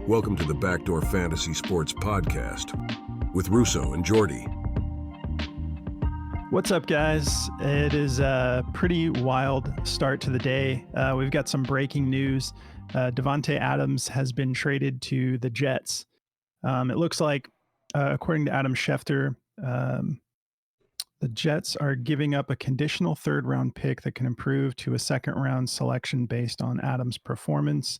Welcome to the Backdoor Fantasy Sports Podcast with Russo and Jordy. What's up, guys? It is a pretty wild start to the day. We've got some breaking news. Devante Adams has been traded to the Jets. It looks like, according to Adam Schefter, the Jets are giving up a conditional third-round pick that can improve to a second-round selection based on Adams' performance.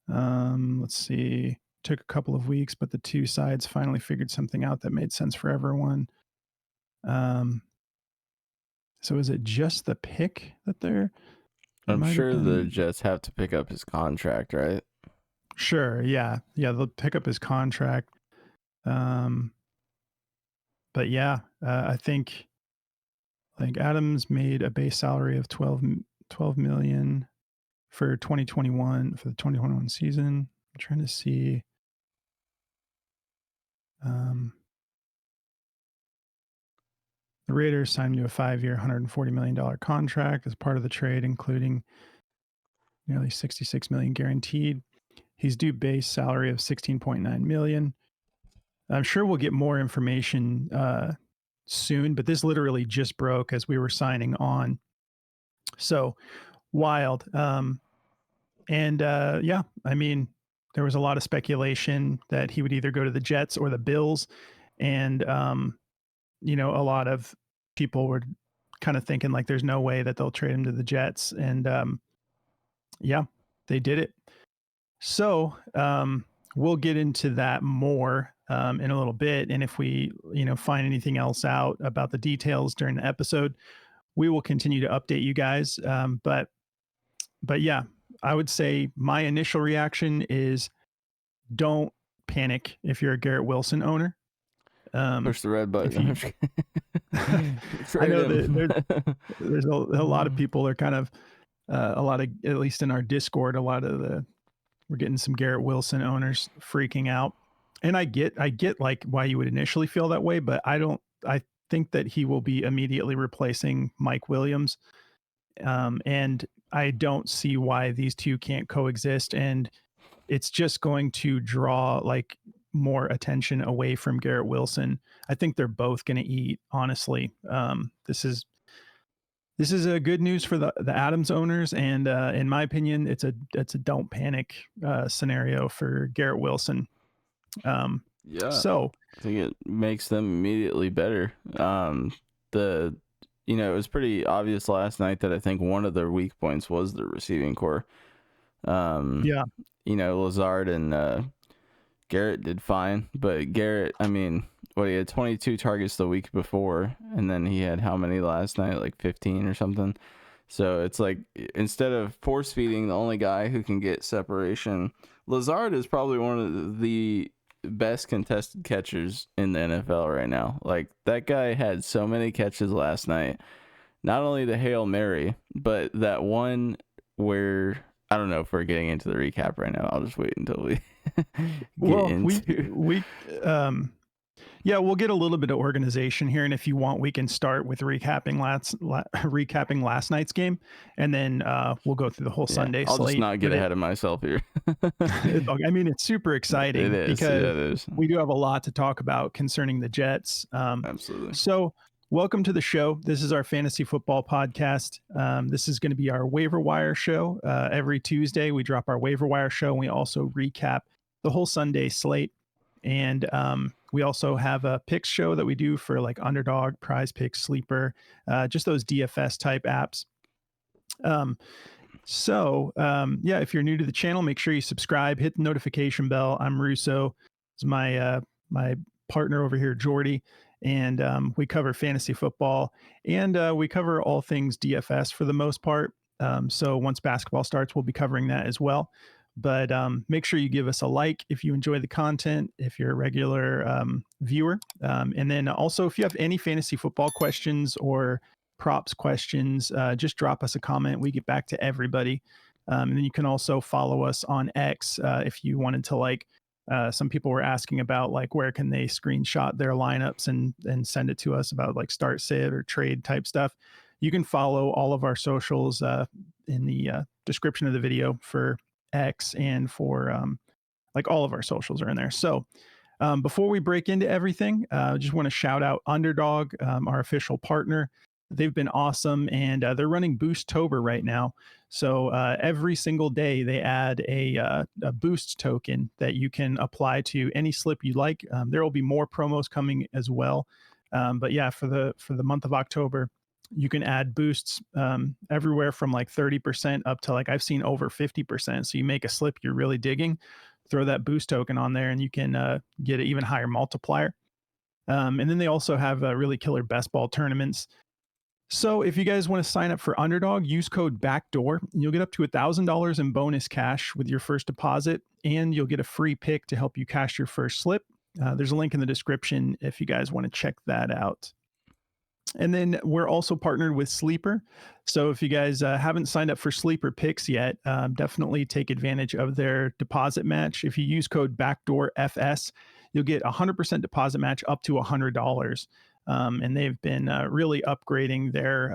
Let's see. Took a couple of weeks, but the two sides finally figured something out that made sense for everyone. So is it just the pick that they're... I'm sure the Jets have to pick up his contract, right? Sure, yeah. Yeah, they'll pick up his contract. But yeah, I think Adams made a base salary of 12 million for 2021, for the 2021 season. I'm trying to see. The Raiders signed him to a 5-year, $140 million contract as part of the trade, including nearly $66 million guaranteed. He's due base salary of $16.9 million. I'm sure we'll get more information soon, but this literally just broke as we were signing on. So wild. Yeah, I mean, there was a lot of speculation that he would either go to the Jets or the Bills. And, a lot of people were kind of thinking like there's no way that they'll trade him to the Jets. And yeah, they did it. So we'll get into that more in a little bit. And if we, find anything else out about the details during the episode, we will continue to update you guys. But yeah, I would say my initial reaction is don't panic if you're a Garrett Wilson owner. Push the red button. I know that there's a lot of people are kind of at least in our Discord, we're getting some Garrett Wilson owners freaking out. And I get like why you would initially feel that way, but I think that he will be immediately replacing Mike Williams. And I don't see why these two can't coexist. And it's just going to draw like more attention away from Garrett Wilson. I think they're both going to eat, honestly. This is a good news for the Adams owners. And in my opinion, it's a don't panic scenario for Garrett Wilson. So I think it makes them immediately better. It was pretty obvious last night that I think one of their weak points was the receiving core. Lazard and Garrett did fine, but Garrett, he had 22 targets the week before, and then he had how many last night? Like 15 or something. So it's like, instead of force feeding the only guy who can get separation, Lazard is probably one of the best contested catchers in the NFL right now. Like, that guy had so many catches last night. Not only the Hail Mary, but that one where, I don't know if we're getting into the recap right now. I'll just wait until we we'll get a little bit of organization here, and if you want, we can start with recapping last night's game, and then we'll go through the whole Sunday slate. I'll just not get ahead of myself here. It's super exciting. It is, because we do have a lot to talk about concerning the Jets. Absolutely. So welcome to the show. This is our fantasy football podcast. This is going to be our Waiver Wire show. Every Tuesday, we drop our Waiver Wire show, and we also recap the whole Sunday slate. And we also have a picks show that we do for like Underdog, Prize Picks, Sleeper, just those DFS type apps. If you're new to the channel, make sure you subscribe, hit the notification bell. I'm Russo. It's my partner over here, Jordy. And we cover fantasy football, and we cover all things DFS for the most part. So once basketball starts, we'll be covering that as well. But make sure you give us a like if you enjoy the content, if you're a regular viewer. And then also, if you have any fantasy football questions or props questions, just drop us a comment. We get back to everybody. And then you can also follow us on X if you wanted to some people were asking about where can they screenshot their lineups and send it to us about start sit or trade type stuff. You can follow all of our socials in the description of the video for X and for like all of our socials are in there. So before we break into everything, I just want to shout out Underdog, our official partner. They've been awesome, and they're running Boosttober right now. So every single day they add a boost token that you can apply to any slip you like. There will be more promos coming as well. But yeah, for the month of October, you can add boosts everywhere from like 30% up to like I've seen over 50%. So you make a slip you're really digging, throw that boost token on there, and you can get an even higher multiplier. And then they also have really killer best ball tournaments. So if you guys want to sign up for Underdog, use code Backdoor. You'll get up to $1,000 in bonus cash with your first deposit, and you'll get a free pick to help you cash your first slip. There's a link in the description if you guys want to check that out. And then we're also partnered with Sleeper. So if you guys haven't signed up for Sleeper picks yet, definitely take advantage of their deposit match. If you use code BackdoorFS, you'll get 100% deposit match up to $100. And they've been really upgrading their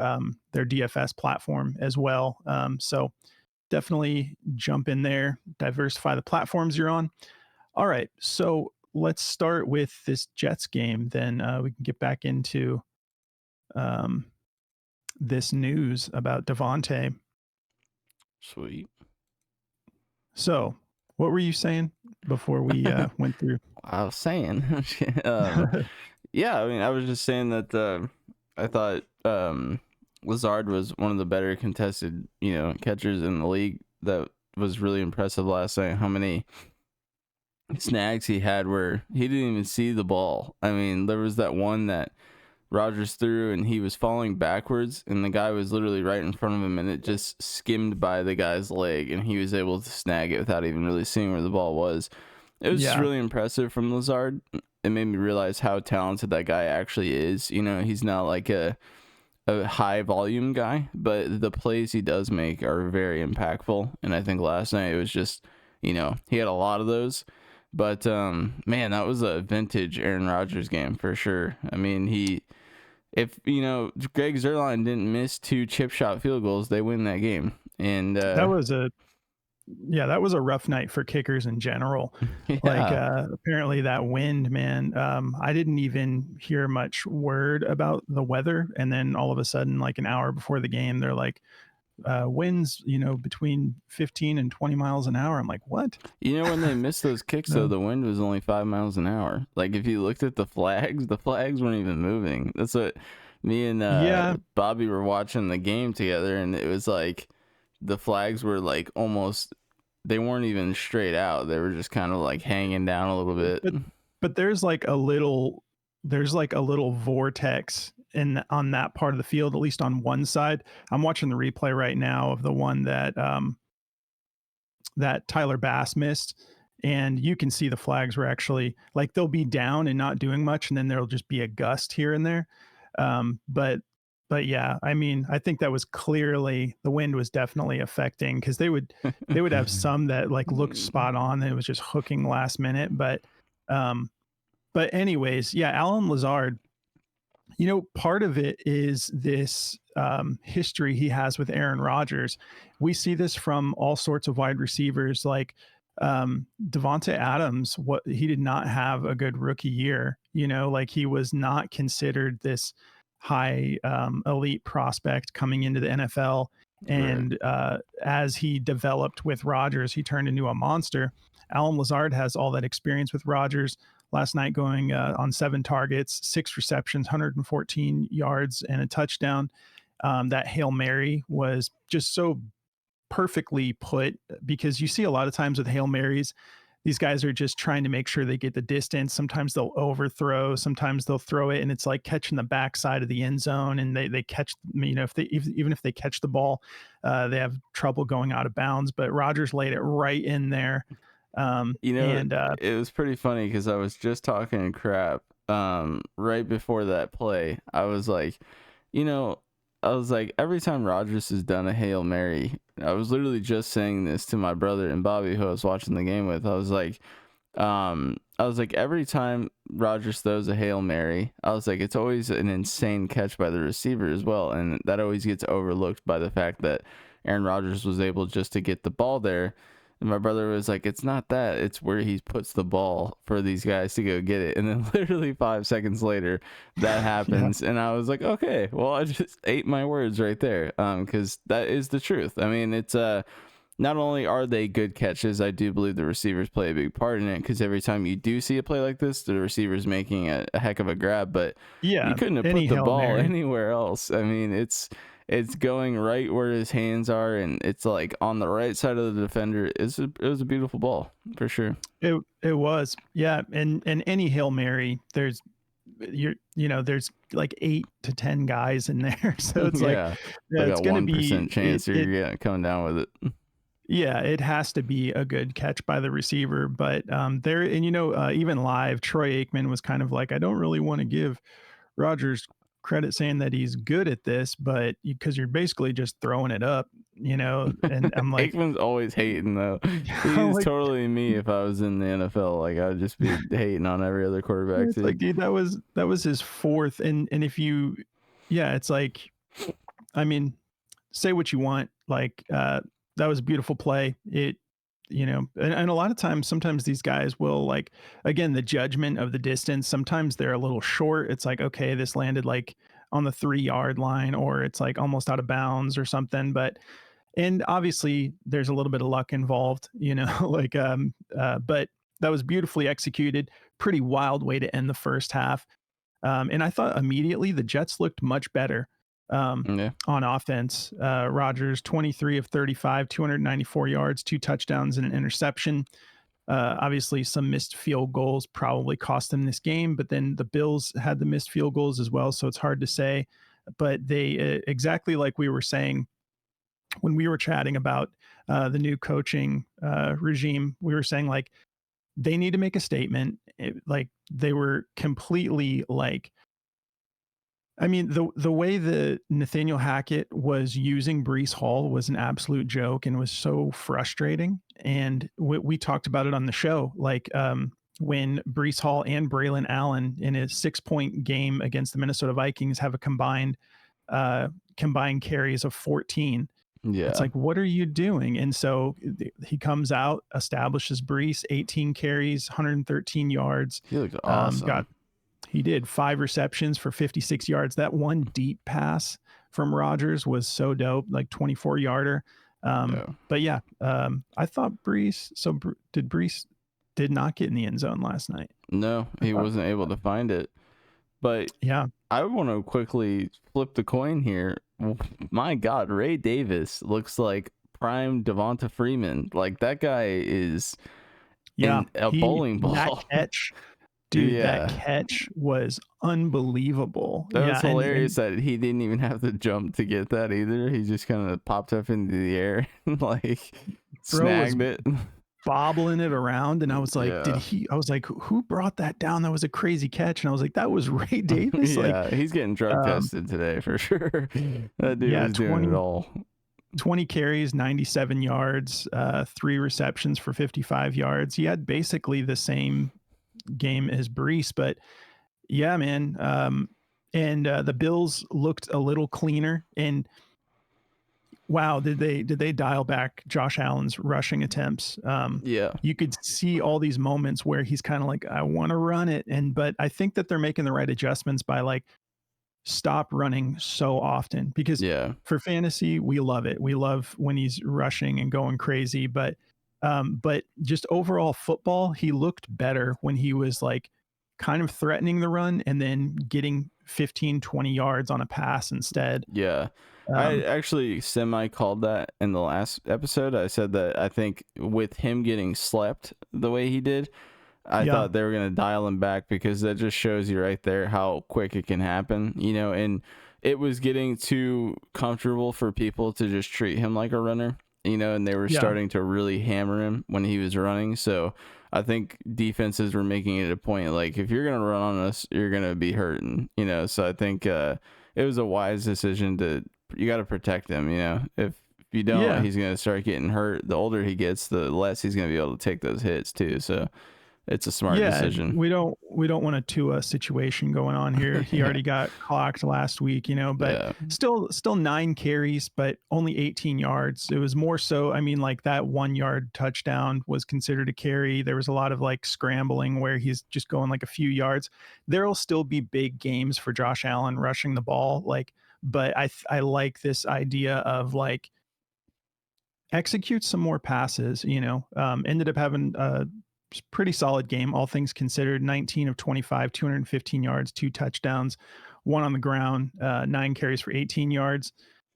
DFS platform as well. So definitely jump in there, diversify the platforms you're on. All right, so let's start with this Jets game. Then we can get back into this news about Devante. Sweet. So what were you saying before we went through? I was saying, yeah, I mean, I was just saying that I thought Lazard was one of the better contested, catchers in the league. That was really impressive last night. How many snags he had where he didn't even see the ball. I mean, there was that one that Rodgers threw and he was falling backwards and the guy was literally right in front of him and it just skimmed by the guy's leg and he was able to snag it without even really seeing where the ball was. It was just really impressive from Lazard. It made me realize how talented that guy actually is. He's not like a high volume guy, but the plays he does make are very impactful. And I think last night it was just, he had a lot of those. But, man, that was a vintage Aaron Rodgers game for sure. I mean, if Greg Zuerlein didn't miss 2 chip shot field goals, they win that game. And that was a rough night for kickers in general. Yeah. Like apparently that wind, man, I didn't even hear much word about the weather. And then all of a sudden, like an hour before the game, they're like, winds, between 15 and 20 miles an hour. I'm like, what? When they missed those kicks, though, the wind was only 5 miles an hour. Like, if you looked at the flags weren't even moving. That's what me and Bobby were watching the game together, and it was like the flags were like almost, they weren't even straight out. They were just kind of like hanging down a little bit. But there's like a little vortex on that part of the field, at least on one side. I'm watching the replay right now of the one that that Tyler Bass missed, and you can see the flags were actually like they'll be down and not doing much, and then there'll just be a gust here and there. But yeah, I mean, I think that was clearly the wind was definitely affecting, because they would have some that like looked spot on and it was just hooking last minute. But anyways, yeah, Alan Lazard, part of it is this history he has with Aaron Rodgers. We see this from all sorts of wide receivers, like Devante Adams. He did not have a good rookie year. Like he was not considered this high elite prospect coming into the NFL. And as he developed with Rodgers, he turned into a monster. Alan Lazard has all that experience with Rodgers. Last night going on 7 targets, 6 receptions, 114 yards, and a touchdown. That Hail Mary was just so perfectly put, because you see a lot of times with Hail Marys, these guys are just trying to make sure they get the distance. Sometimes they'll overthrow, sometimes they'll throw it, and it's like catching the backside of the end zone, and they catch, even if they catch the ball, they have trouble going out of bounds. But Rodgers laid it right in there. It was pretty funny because I was just talking crap right before that play. I was like, every time Rodgers has done a Hail Mary, I was literally just saying this to my brother and Bobby, who I was watching the game with. I was like, every time Rodgers throws a Hail Mary, I was like, it's always an insane catch by the receiver as well, and that always gets overlooked by the fact that Aaron Rodgers was able just to get the ball there. And my brother was like, it's not that. It's where he puts the ball for these guys to go get it. And then literally 5 seconds later, that happens. And I was like, okay, well, I just ate my words right there. Because that is the truth. I mean, it's not only are they good catches, I do believe the receivers play a big part in it. Because every time you do see a play like this, the receiver's making a heck of a grab. But you couldn't have put the ball anywhere else. I mean, it's going right where his hands are, and it's like on the right side of the defender. It was a beautiful ball for sure. It was, yeah. And any Hail Mary, there's like 8 to 10 guys in there, so it's like it's going to be 1% chance you're coming down with it. Yeah, it has to be a good catch by the receiver, but even live, Troy Aikman was kind of like, I don't really want to give Rodgers credit saying that he's good at this, but because you're basically just throwing it up, and I'm like, Aikman's always hating though. He's like, totally me if I was in the NFL. Like I would just be hating on every other quarterback. It's like, dude, that was his fourth, and if you, it's like, I mean, say what you want, like that was a beautiful play. It, and a lot of times, sometimes these guys will, like, again, the judgment of the distance, sometimes they're a little short. It's like, okay, this landed like on the 3-yard line, or it's like almost out of bounds or something. And obviously there's a little bit of luck involved, but that was beautifully executed. Pretty wild way to end the first half. And I thought immediately the Jets looked much better on offense. Rodgers, 23 of 35, 294 yards, 2 touchdowns and an interception. Obviously some missed field goals probably cost them this game, but then the Bills had the missed field goals as well, so it's hard to say. But they exactly like we were saying when we were chatting about the new coaching regime, we were saying like they need to make a statement. Like they were completely like, I mean, the way that Nathaniel Hackett was using Breece Hall was an absolute joke and was so frustrating. And we talked about it on the show, like when Breece Hall and Braylon Allen in a 6-point game against the Minnesota Vikings have a combined carries of 14. Yeah, it's like, what are you doing? And so he comes out, establishes Breece, 18 carries, 113 yards. He looked awesome. He did 5 receptions for 56 yards. That one deep pass from Rodgers was so dope, like 24-yarder. But yeah, I thought Breece. So Breece did not get in the end zone last night. No, he wasn't able to find it. But yeah, I want to quickly flip the coin here. My God, Ray Davis looks like prime Devonta Freeman. Like that guy is a bowling ball. That catch. Dude, that catch was unbelievable. That was hilarious that he didn't even have to jump to get that either. He just kind of popped up into the air and like snagged it. Bobbling it around, and I was like, I was like, who brought that down? That was a crazy catch. And I was like, that was Ray Davis. Yeah, he's getting drug tested today for sure. That dude was doing it all. 20 carries, 97 yards, 3 receptions for 55 yards. He had basically the same game as Breece, but yeah, man. And the Bills looked a little cleaner, and wow, did they dial back Josh Allen's rushing attempts? You could see all these moments where he's kind of like, I want to run it, but I think that they're making the right adjustments by like stop running so often, because for fantasy we love it. We love when he's rushing and going crazy, but just overall football, he looked better when he was like kind of threatening the run and then getting 15-20 yards on a pass instead. I actually semi-called that in the last episode. I said that I think with him getting slept the way he did, I thought they were going to dial him back, because that just shows you right there how quick it can happen, and it was getting too comfortable for people to just treat him like a runner, and they were starting to really hammer him when he was running. So I think defenses were making it a point, like, if you're going to run on us, you're going to be hurting, so I think it was a wise decision you got to protect him, if you don't, he's going to start getting hurt. The older he gets, the less he's going to be able to take those hits too. So it's a smart decision. We don't want a Tua situation going on here. He already got clocked last week, but still 9 carries, but only 18 yards. It was more so, I mean, like that 1 yard touchdown was considered a carry. There was a lot of like scrambling where he's just going like a few yards. There'll still be big games for Josh Allen rushing the ball, but I like this idea of like execute some more passes, ended up having a pretty solid game, all things considered. 19 of 25, 215 yards, 2 touchdowns, 1 on the ground, 9 carries for 18 yards.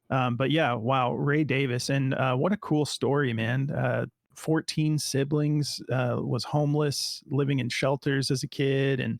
But yeah, wow, Ray Davis. And what a cool story, man. 14 siblings, was homeless, living in shelters as a kid. And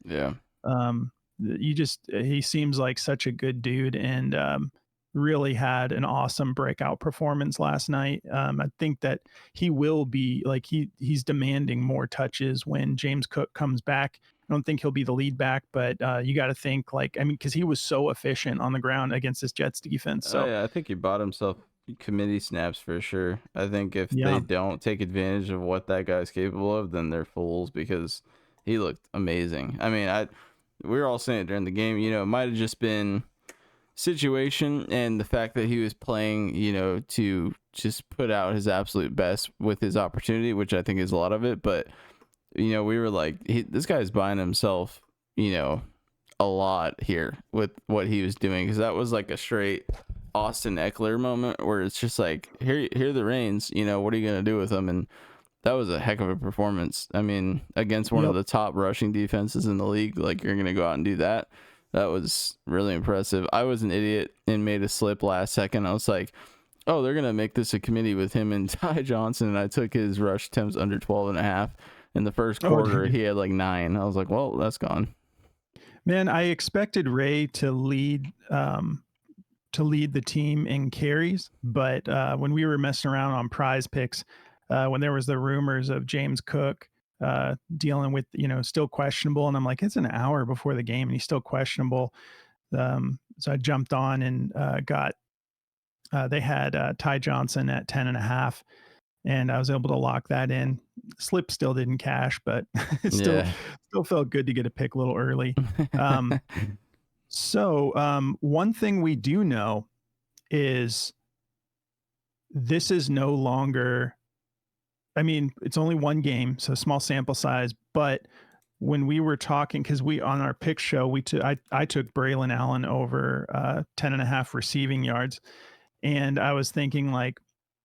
he seems like such a good dude, and really had an awesome breakout performance last night. I think that he will be like, he's demanding more touches when James Cook comes back. I don't think he'll be the lead back, but you got to think because he was so efficient on the ground against this Jets defense. So I think he bought himself committee snaps for sure. I think if they don't take advantage of what that guy's capable of, then they're fools, because he looked amazing. I mean, we were all saying it during the game, it might have just been situation and the fact that he was playing, to just put out his absolute best with his opportunity, which I think is a lot of it. But, we were like, this guy's buying himself, a lot here with what he was doing, because that was like a straight Austin Eckler moment where it's just like, here are the reins, what are you going to do with them? And that was a heck of a performance. I mean, against one of the top rushing defenses in the league, like, you're going to go out and do that. That was really impressive. I was an idiot and made a slip last second. I was like, oh, they're going to make this a committee with him and Ty Johnson. And I took his rush attempts under 12.5. In the first quarter, he had like 9. I was like, well, that's gone. Man, I expected Ray to lead the team in carries, but when we were messing around on Prize Picks, when there was the rumors of James Cook dealing with, still questionable, and I'm like, it's an hour before the game and he's still questionable. So I jumped on and they had Ty Johnson at 10.5, and I was able to lock that in. Slip still didn't cash, but it still felt good to get a pick a little early. So one thing we do know is this is no longer, I mean, it's only one game, so small sample size, but when we were talking, because on our pick show, I took Braylon Allen over 10.5 receiving yards, and I was thinking, like,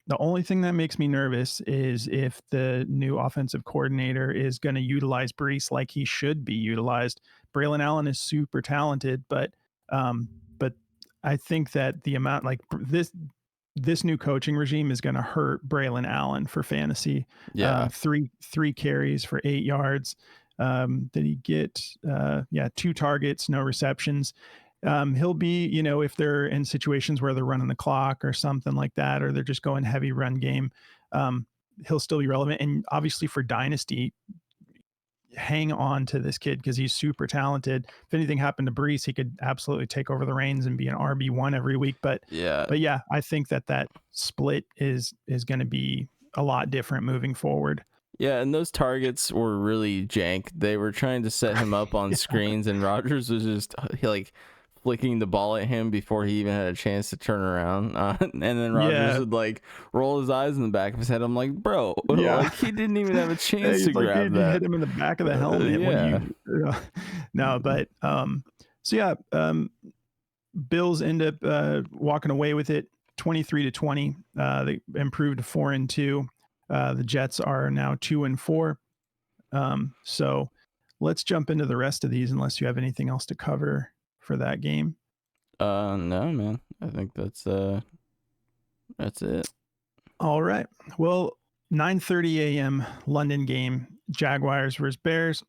the only thing that makes me nervous is if the new offensive coordinator is going to utilize Brees like he should be utilized. Braylon Allen is super talented, but I think that the amount, like, this new coaching regime is going to hurt Braylon Allen for fantasy. Yeah. Three carries for 8 yards. Did he get 2 targets, no receptions? He'll be, if they're in situations where they're running the clock or something like that, or they're just going heavy run game, he'll still be relevant. And obviously for Dynasty, hang on to this kid because he's super talented. If anything happened to Brees, he could absolutely take over the reins and be an RB1 every week. But yeah, I think that split is going to be a lot different moving forward. Yeah, and those targets were really jank. They were trying to set him up on screens, and Rodgers was just like flicking the ball at him before he even had a chance to turn around. And then Rodgers would like roll his eyes in the back of his head. I'm like, bro, like, he didn't even have a chance to grab that. Hit him in the back of the helmet. No, but Bills end up walking away with it 23-20. They improved to 4-2. The Jets are now 2-4. So let's jump into the rest of these unless you have anything else to cover for that game. No, man. I think that's it. All right. Well, 9:30 a.m. London game, Jaguars versus Bears.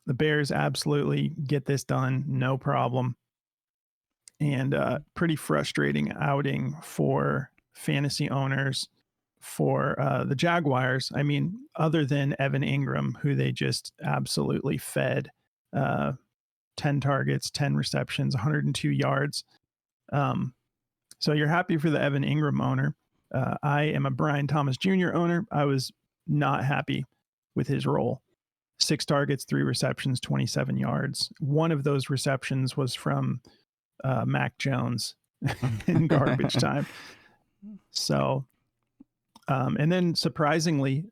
The Bears absolutely get this done, no problem. And pretty frustrating outing for fantasy owners for the Jaguars. I mean, other than Evan Ingram, who they just absolutely fed, 10 targets, 10 receptions, 102 yards. So you're happy for the Evan Ingram owner. I am a Brian Thomas Jr. owner. I was not happy with his role. 6 targets, 3 receptions, 27 yards. One of those receptions was from Mac Jones in garbage time. So, and then surprisingly,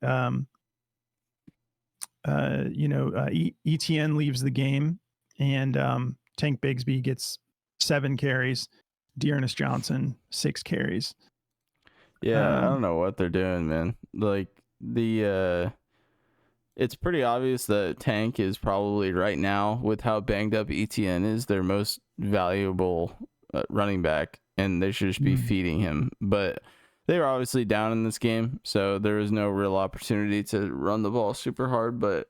ETN leaves the game, and Tank Bigsby gets 7 carries. Dearness Johnson 6 carries. Yeah, I don't know what they're doing, man. Like it's pretty obvious that Tank is probably right now, with how banged up ETN is, their most valuable running back, and they should just be feeding him. But they were obviously down in this game, so there was no real opportunity to run the ball super hard. But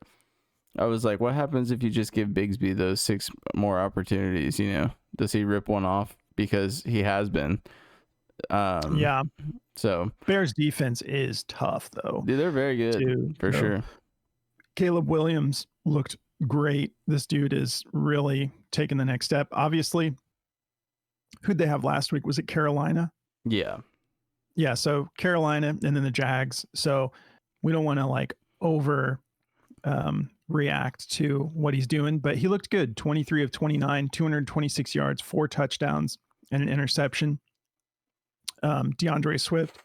I was like, what happens if you just give Bigsby those 6 more opportunities? Does he rip one off? Because he has been. Yeah. So Bears defense is tough, though. Dude, they're very good, for sure. Caleb Williams looked great. This dude is really taking the next step. Obviously, who'd they have last week? Was it Carolina? Yeah. Yeah, so Carolina and then the Jags. So we don't want to like over react to what he's doing, but he looked good. 23 of 29, 226 yards, 4 touchdowns, and an interception. DeAndre Swift,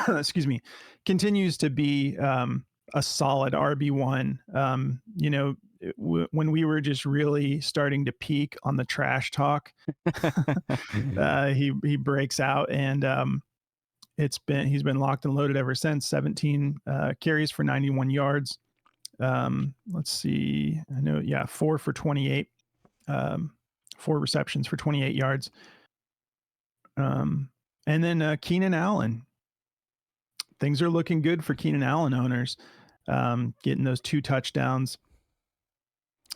excuse me, continues to be a solid RB1. When we were just really starting to peak on the trash talk, he breaks out, and he's been locked and loaded ever since. 17 carries for 91 yards. Let's see. 4 for 28. 4 receptions for 28 yards. And then Keenan Allen. Things are looking good for Keenan Allen owners. Getting those 2 touchdowns,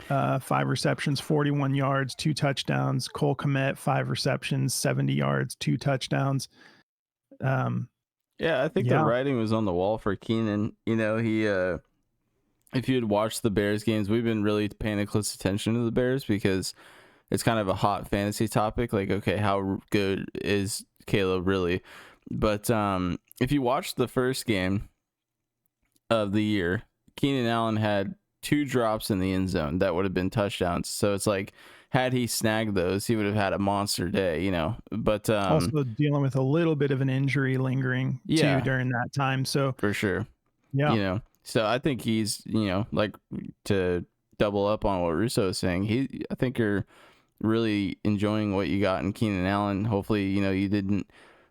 5 receptions, 41 yards, 2 touchdowns. Cole Kmet, 5 receptions, 70 yards, 2 touchdowns. I think the writing was on the wall for Keenan. He if you had watched the Bears games, we've been really paying close attention to the Bears because it's kind of a hot fantasy topic. Like, okay, how good is Caleb really? But if you watch the first game of the year, Keenan Allen had 2 drops in the end zone that would have been touchdowns. So it's like, had he snagged those, he would have had a monster day, But also dealing with a little bit of an injury lingering too during that time. So for sure, yeah, So I think he's, like, to double up on what Russo is saying, I think you're really enjoying what you got in Keenan Allen. Hopefully, you didn't,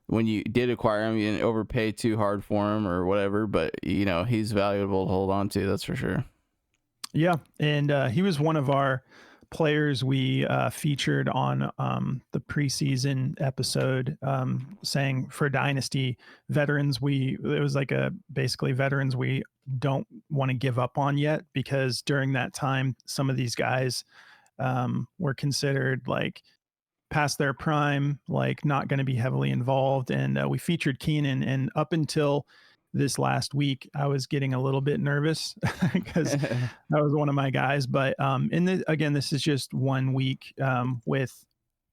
when you did acquire him, you didn't overpay too hard for him or whatever, but he's valuable to hold on to, that's for sure. Yeah, and he was one of our players we featured on the preseason episode, saying for Dynasty veterans, it was like basically veterans we don't want to give up on yet, because during that time, some of these guys were considered like past their prime, like not going to be heavily involved. And we featured Keenan, and up until this last week, I was getting a little bit nervous because that was one of my guys. But again, this is just 1 week with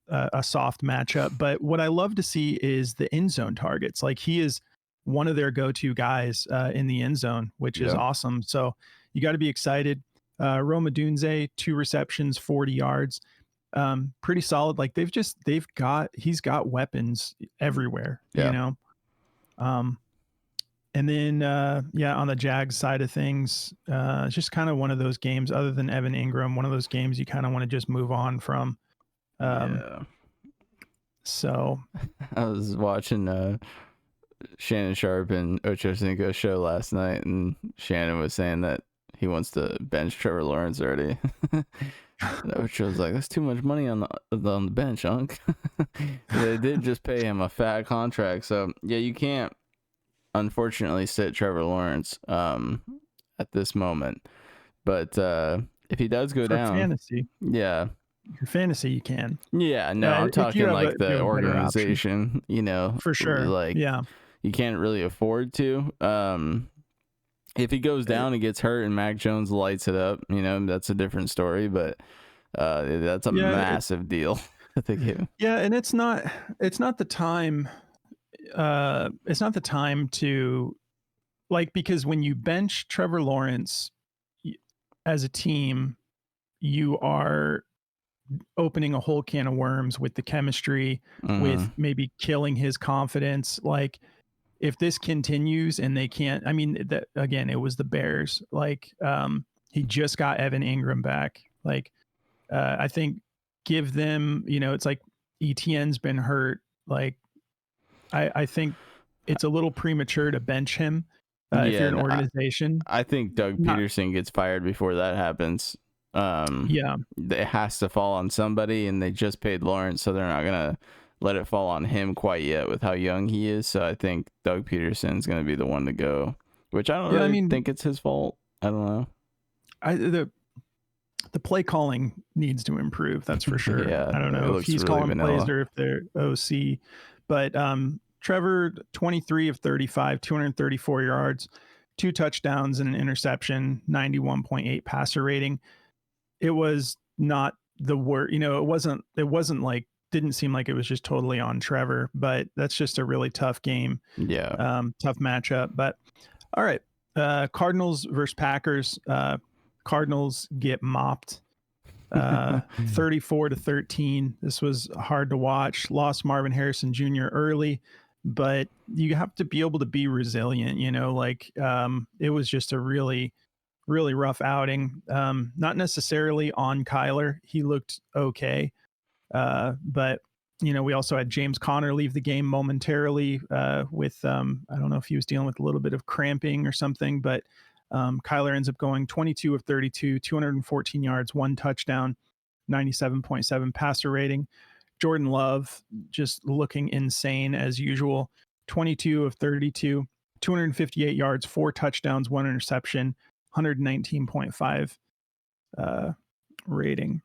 a soft matchup. But what I love to see is the end zone targets. Like, he is one of their go-to guys in the end zone, which is awesome. So you got to be excited. Roma Dunze, 2 receptions, 40 yards. Pretty solid. Like, he's got weapons everywhere, and then, on the Jags side of things, it's just kind of one of those games, other than Evan Ingram, one of those games you kind of want to just move on from. So I was watching Shannon Sharp and Ocho Cinco show last night, and Shannon was saying that he wants to bench Trevor Lawrence already. And Ocho was like, that's too much money on the bench, Unc. They did just pay him a fat contract. So, yeah, you can't, unfortunately, sit Trevor Lawrence at this moment. But if he does go down, fantasy, for fantasy you can. Yeah, no, I'm talking like the organization, for sure. Like, you can't really afford to. If he goes down and gets hurt and Mac Jones lights it up, that's a different story. But that's a massive deal that they give. Yeah, and it's not the time. It's not the time to, like, because when you bench Trevor Lawrence, as a team, you are opening a whole can of worms with the chemistry, with maybe killing his confidence. Like, if this continues and they can't, I mean, that again, it was the Bears. Like, he just got Evan Ingram back. Like, I think give them, it's like ETN's been hurt. Like, I think it's a little premature to bench him if you're an organization. I think Doug Peterson gets fired before that happens. Yeah, it has to fall on somebody, and they just paid Lawrence, so they're not gonna let it fall on him quite yet with how young he is. So I think Doug Peterson's gonna be the one to go, which I don't really think it's his fault. I don't know. The play calling needs to improve. That's for sure. Yeah, I don't know if he's really calling plays or if they're OC, but Trevor, 23 of 35, 234 yards, 2 touchdowns and an interception, 91.8 passer rating. It was not the worst, it wasn't like, didn't seem like it was just totally on Trevor, but that's just a really tough game. Yeah. Tough matchup. But all right. Cardinals versus Packers. Cardinals get mopped. 34-13. This was hard to watch. Lost Marvin Harrison Jr. early, but you have to be able to be resilient, it was just a really, really rough outing. Not necessarily on Kyler. He looked okay. But we also had James Conner leave the game momentarily with, I don't know if he was dealing with a little bit of cramping or something, but Kyler ends up going 22 of 32, 214 yards, 1 touchdown, 97.7 passer rating. Jordan Love just looking insane as usual. 22 of 32, 258 yards, 4 touchdowns, 1 interception, 119.5 rating.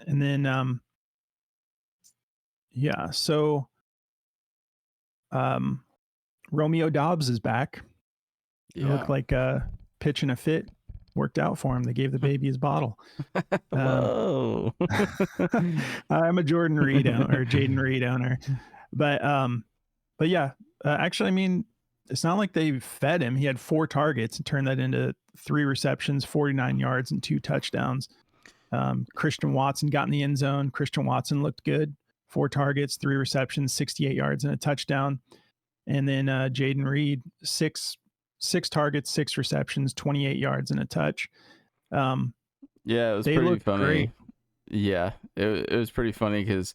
And then, so Romeo Dobbs is back. It looked like a pitch and a fit worked out for him. They gave the baby his bottle. Whoa. I'm a Jordan Reed or Jaden Reed owner, but yeah, actually, I mean, it's not like they fed him. He had 4 targets and turned that into 3 receptions, 49 yards and 2 touchdowns. Christian Watson got in the end zone. Christian Watson looked good. 4 targets, 3 receptions, 68 yards and a touchdown. And then Jaden Reed, 6 targets, 6 receptions, 28 yards and a touch. Yeah, it was pretty funny. Great. Yeah, it was pretty funny because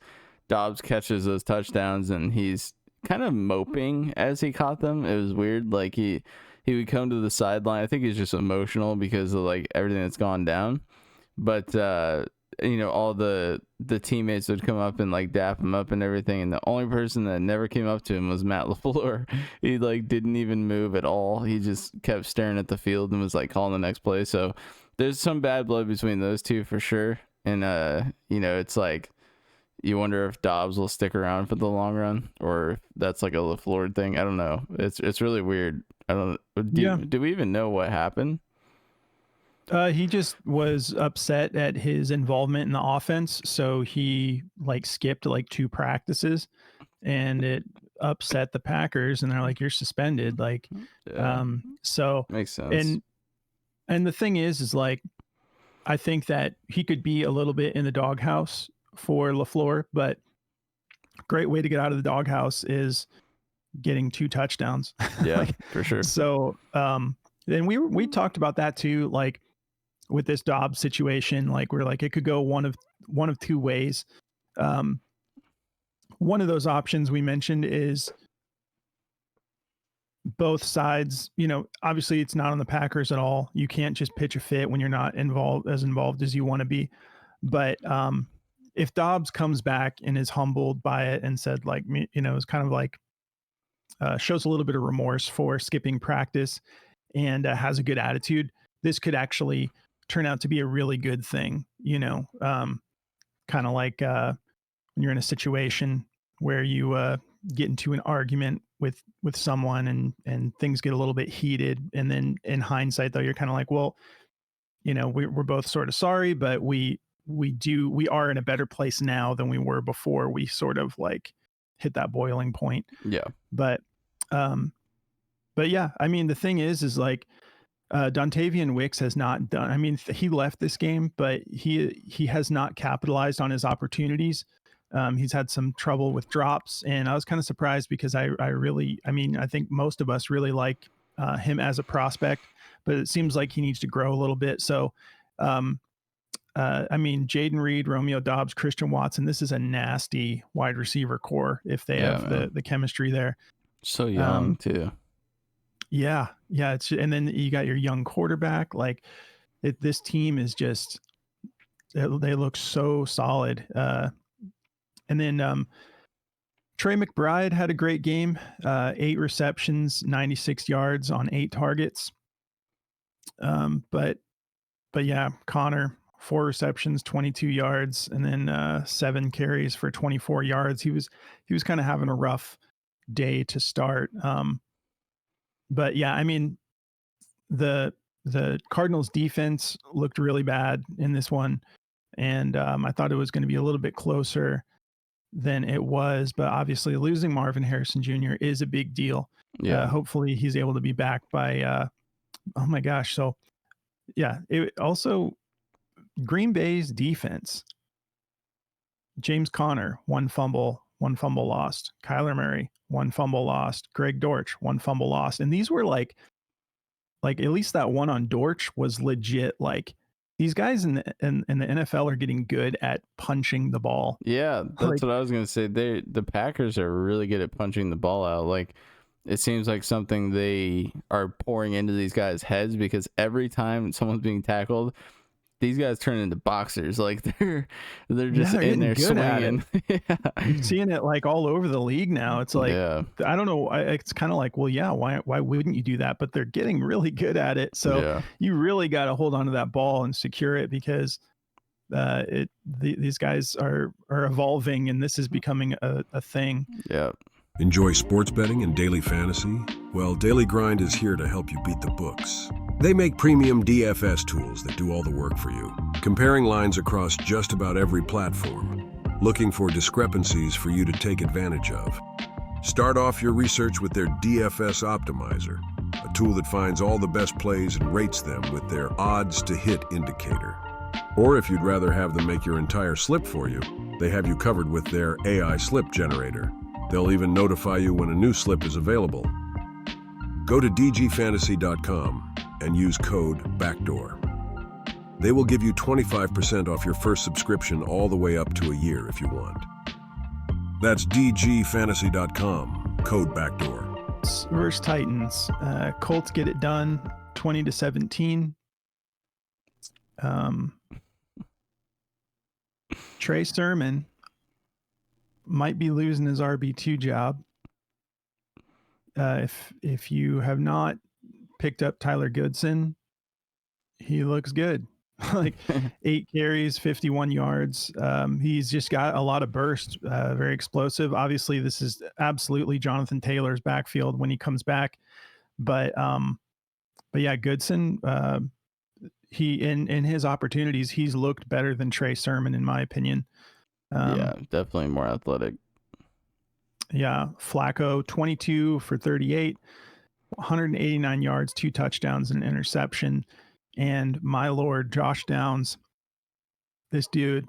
Dobbs catches those touchdowns and he's kind of moping as he caught them. It was weird. Like he would come to the sideline. I think he's just emotional because of like everything that's gone down. But all the teammates would come up and like dap him up and everything, and the only person that never came up to him was Matt LaFleur. He like didn't even move at all. He just kept staring at the field and was like calling the next play. So there's some bad blood between those two for sure. And it's like you wonder if Dobbs will stick around for the long run or if that's like a LaFleur thing. I don't know. It's really weird. I don't. Do we even know what happened? He just was upset at his involvement in the offense, so he like skipped like 2 practices, and it upset the Packers, and they're like, "You're suspended." Like, so makes sense. And the thing is like, I think that he could be a little bit in the doghouse for LaFleur, but great way to get out of the doghouse is getting 2 touchdowns. Yeah, for sure. So, then we talked about that too, like, with this Dobbs situation, like we're like, it could go one of 2 ways. One of those options we mentioned is both sides, obviously it's not on the Packers at all. You can't just pitch a fit when you're not involved as you want to be. But if Dobbs comes back and is humbled by it and said like, it's kind of like shows a little bit of remorse for skipping practice and has a good attitude, this could actually turn out to be a really good thing, kind of like when you're in a situation where you get into an argument with someone and things get a little bit heated. And then in hindsight, though, you're kind of like, well, we're both sort of sorry, but we are in a better place now than we were before we sort of like hit that boiling point. Yeah. But yeah, I mean, the thing is like, Dontavian Wicks has not done. I mean, he left this game, but he has not capitalized on his opportunities. He's had some trouble with drops, and I was kind of surprised because I think most of us really like him as a prospect, but it seems like he needs to grow a little bit. So, Jaden Reed, Romeo Doubs, Christian Watson, this is a nasty wide receiver core if they have the chemistry there. So young too. Yeah. And then you got your young quarterback. Like this team is just, they look so solid. And then Trey McBride had a great game, 8 receptions, 96 yards on 8 targets. But yeah, Connor, 4 receptions, 22 yards, and then 7 carries for 24 yards. He was kind of having a rough day to start. But yeah, I mean, the Cardinals defense looked really bad in this one, and I thought it was going to be a little bit closer than it was, but obviously losing Marvin Harrison Jr. is a big deal. Yeah. Hopefully he's able to be back by oh my gosh. So yeah, it also Green Bay's defense. James Conner, 1 fumble lost. Kyler Murray, 1 fumble lost. Greg Dortch, 1 fumble lost. And these were like at least that one on Dortch was legit. Like these guys in the NFL are getting good at punching the ball. Yeah, that's what I was gonna say. The Packers are really good at punching the ball out. Like it seems like something they are pouring into these guys' heads, because every time someone's being tackled, these guys turn into boxers. Like they're just in there swinging. I'm seeing it like all over the league now. It's like, I don't know. It's kind of like, well, yeah, why wouldn't you do that? But they're getting really good at it. So you really got to hold on to that ball and secure it, because these guys are evolving, and this is becoming a thing. Yeah. Enjoy sports betting and daily fantasy? Well, Daily Grind is here to help you beat the books. They make premium DFS tools that do all the work for you, comparing lines across just about every platform, looking for discrepancies for you to take advantage of. Start off your research with their DFS Optimizer, a tool that finds all the best plays and rates them with their odds to hit indicator. Or if you'd rather have them make your entire slip for you, they have you covered with their AI slip generator. They'll even notify you when a new slip is available. Go to dgfantasy.com and use code Backdoor. They will give you 25% off your first subscription all the way up to a year if you want. That's dgfantasy.com, code Backdoor. Versus Titans. Colts get it done, 20-17. Trey Sermon might be losing his RB2 job. If you have not picked up Tyler Goodson, he looks good. Like 8 carries, 51 yards. He's just got a lot of burst, very explosive. Obviously, this is absolutely Jonathan Taylor's backfield when he comes back. But yeah, Goodson, he in his opportunities, he's looked better than Trey Sermon, in my opinion. Yeah, definitely more athletic. Yeah, Flacco, 22 for 38, 189 yards, 2 touchdowns, and an interception. And my Lord, Josh Downs, this dude,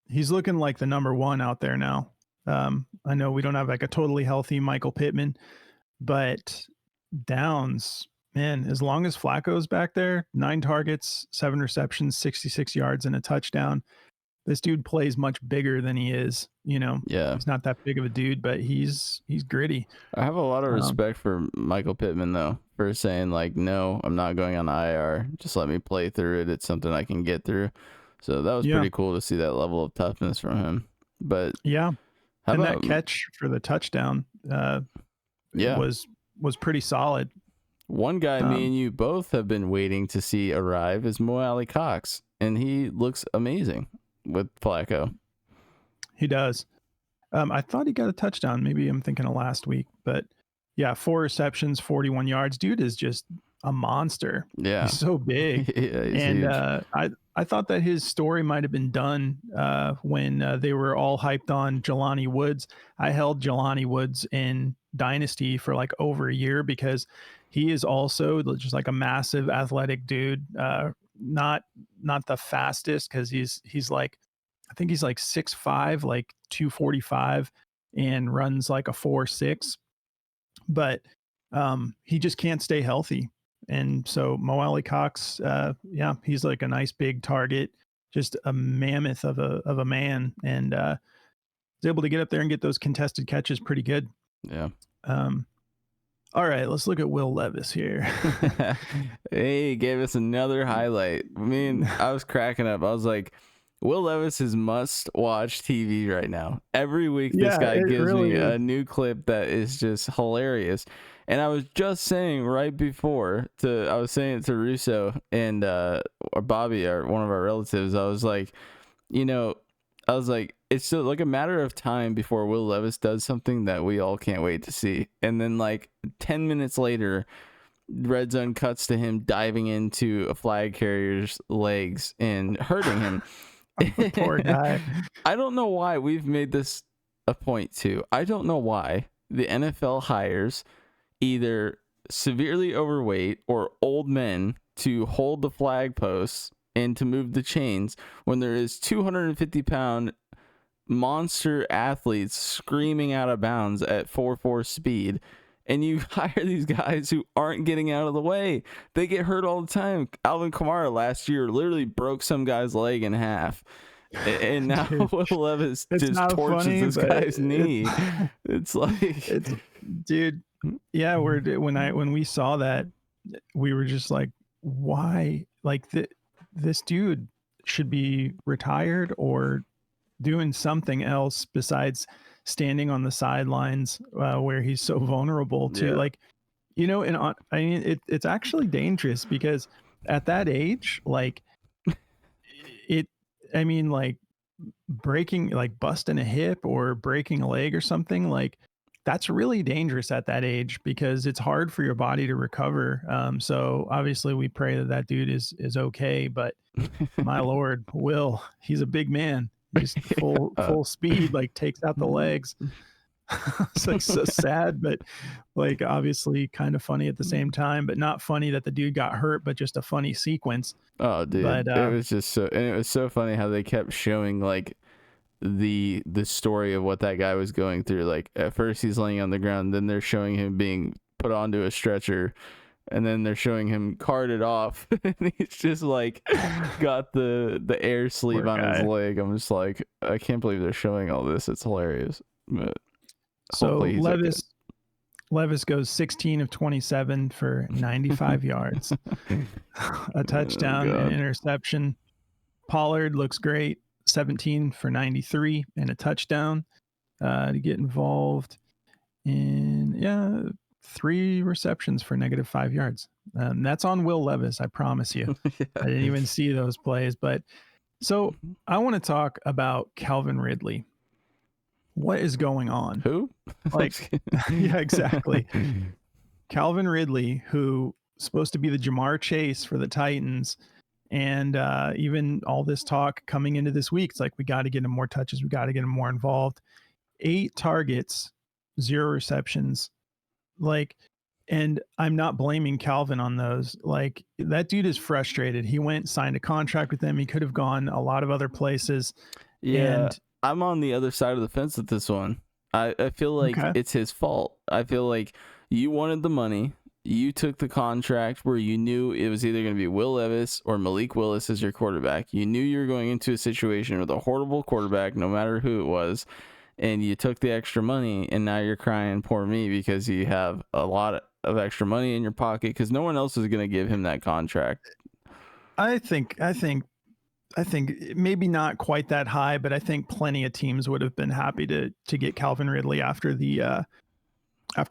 he's looking like the number 1 out there now. I know we don't have like a totally healthy Michael Pittman, but Downs, man, as long as Flacco's back there, 9 targets, 7 receptions, 66 yards, and a touchdown. This dude plays much bigger than he is, you know. Yeah. He's not that big of a dude, but he's gritty. I have a lot of respect for Michael Pittman, though, for saying, like, no, I'm not going on IR. Just let me play through it. It's something I can get through. So that was pretty cool to see that level of toughness from him. But yeah. And that catch for the touchdown was pretty solid. One guy me and you both have been waiting to see arrive is Mo Alley Cox, and he looks amazing with Flacco. He does. I thought he got a touchdown. Maybe I'm thinking of last week, but yeah, 4 receptions, 41 yards. Dude is just a monster. Yeah. He's so big. He's I thought that his story might have been done when they were all hyped on Jelani Woods. I held Jelani Woods in Dynasty for like over a year because he is also just like a massive athletic dude. Not the fastest, because he's like, I think he's like 6'5", like 245, and runs like a 4.6. But he just can't stay healthy. And so Mo Alley Cox, yeah, he's like a nice big target, just a mammoth of a man, and is able to get up there and get those contested catches pretty good. Yeah. All right, let's look at Will Levis here. Hey, he gave us another highlight. I mean, I was cracking up. I was like, Will Levis is must-watch TV right now. Every week, this guy gives me a new clip that is just hilarious. And I was just saying right before, I was saying it to Russo and or Bobby, or one of our relatives. I was like, it's still like a matter of time before Will Levis does something that we all can't wait to see. And then like 10 minutes later, red zone cuts to him diving into a flag carrier's legs and hurting him. Poor guy. I don't know why we've made this a point too. I don't know why the NFL hires either severely overweight or old men to hold the flag posts and to move the chains when there is 250-pound monster athletes screaming out of bounds at 4.4 speed, and you hire these guys who aren't getting out of the way. They get hurt all the time. Alvin Kamara last year literally broke some guy's leg in half, and now Will Levis just torches this guy's knee. It's like, dude, yeah. When we saw that, we were just like, why? Like this dude should be retired or doing something else besides standing on the sidelines where he's so vulnerable to like, and I mean, it's actually dangerous, because at that age, like breaking, like busting a hip or breaking a leg or something, like that's really dangerous at that age, because it's hard for your body to recover. So obviously we pray that dude is okay, but my Lord, Will, he's a big man. Just full speed, like takes out the legs. It's like so sad, but like obviously kind of funny at the same time, but not funny that the dude got hurt, but just a funny sequence. Oh, dude, but, it was just so, and it was so funny how they kept showing like the story of what that guy was going through. Like at first he's laying on the ground, then they're showing him being put onto a stretcher, and then they're showing him carted off, and he's just like got the air sleeve on his leg. I'm just like, I can't believe they're showing all this. It's hilarious. But so Levis goes 16 of 27 for 95 yards, a touchdown, an interception. Pollard looks great, 17 for 93 and a touchdown to get involved. And 3 receptions for -5 yards. That's on Will Levis, I promise you. I didn't even see those plays. But so I want to talk about Calvin Ridley. What is going on? Who? Like, yeah, exactly. Calvin Ridley, who supposed to be the Jamar Chase for the Titans, and even all this talk coming into this week, it's like, we got to get him more touches. We got to get him more involved. 8 targets, 0 receptions. Like, and I'm not blaming Calvin on those. Like, that dude is frustrated. He went, signed a contract with them. He could have gone a lot of other places. Yeah, and I'm on the other side of the fence with this one. I feel like it's his fault. I feel like you wanted the money. You took the contract where you knew it was either going to be Will Levis or Malik Willis as your quarterback. You knew you were going into a situation with a horrible quarterback, no matter who it was. And you took the extra money, and now you're crying, poor me, because you have a lot of extra money in your pocket, because no one else is going to give him that contract. I think maybe not quite that high, but I think plenty of teams would have been happy to get Calvin Ridley after the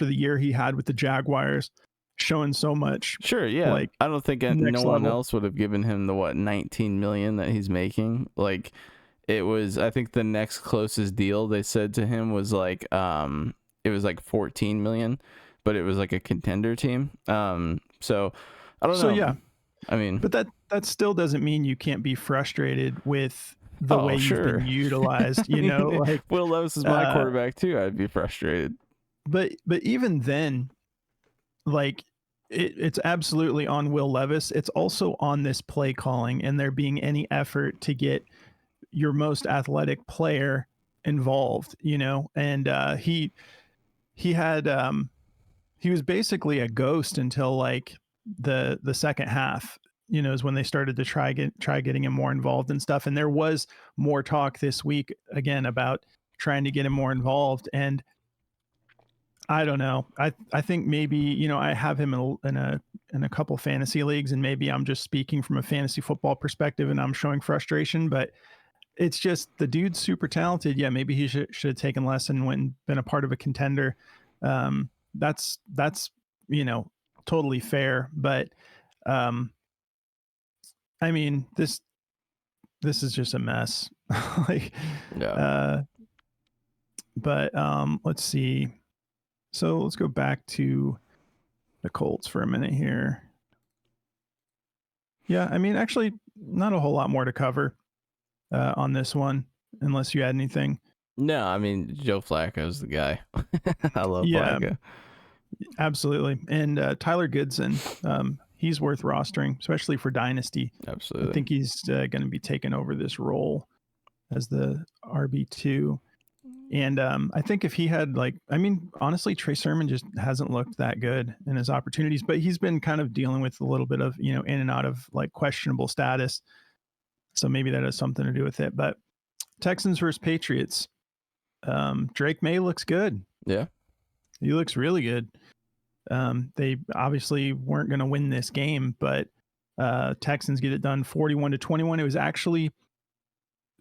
year he had with the Jaguars, showing so much. Sure, yeah. Like, I don't think no one else would have given him the 19 million that he's making. Like, it was, I think the next closest deal they said to him was like it was like 14 million, but it was like a contender team. So I don't know. So yeah, I mean, but that still doesn't mean you can't be frustrated with the way you've been utilized. You know, like Will Levis is my quarterback too. I'd be frustrated. But even then, like, it's absolutely on Will Levis. It's also on this play calling and there being any effort to get your most athletic player involved, and he had he was basically a ghost until like the second half, is when they started to try getting him more involved and stuff. And there was more talk this week again about trying to get him more involved. And I don't know. I think maybe, I have him in a couple fantasy leagues, and maybe I'm just speaking from a fantasy football perspective and I'm showing frustration, but it's just the dude's super talented. Yeah, maybe he should have taken less and went and been a part of a contender. That's totally fair. But I mean, this is just a mess. Like, Yeah. But let's see. So let's go back to the Colts for a minute here. Yeah, I mean, actually, not a whole lot more to cover on this one, unless you had anything. No, I mean, Joe Flacco's the guy. I love Flacco. Absolutely. And Tyler Goodson, he's worth rostering, especially for Dynasty. Absolutely. I think he's going to be taking over this role as the RB2. And I think if he had honestly, Trey Sermon just hasn't looked that good in his opportunities, but he's been kind of dealing with a little bit of, in and out of like questionable status. So maybe that has something to do with it. But Texans versus Patriots. Drake May looks good. Yeah. He looks really good. They obviously weren't going to win this game, but Texans get it done 41-21. It was actually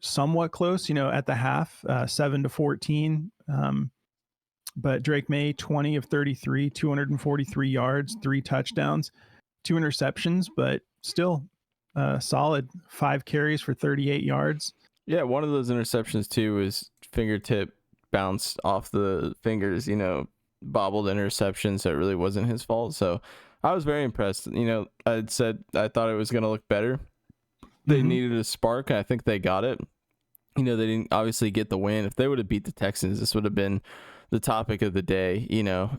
somewhat close, at the half, 7-14. But Drake May, 20 of 33, 243 yards, 3 touchdowns, 2 interceptions, but still solid 5 carries for 38 yards. Yeah, one of those interceptions too was fingertip bounced off the fingers, bobbled interception, so it really wasn't his fault. So I was very impressed. I said I thought it was going to look better. They needed a spark, and I think they got it. They didn't obviously get the win. If they would have beat the Texans, this would have been the topic of the day,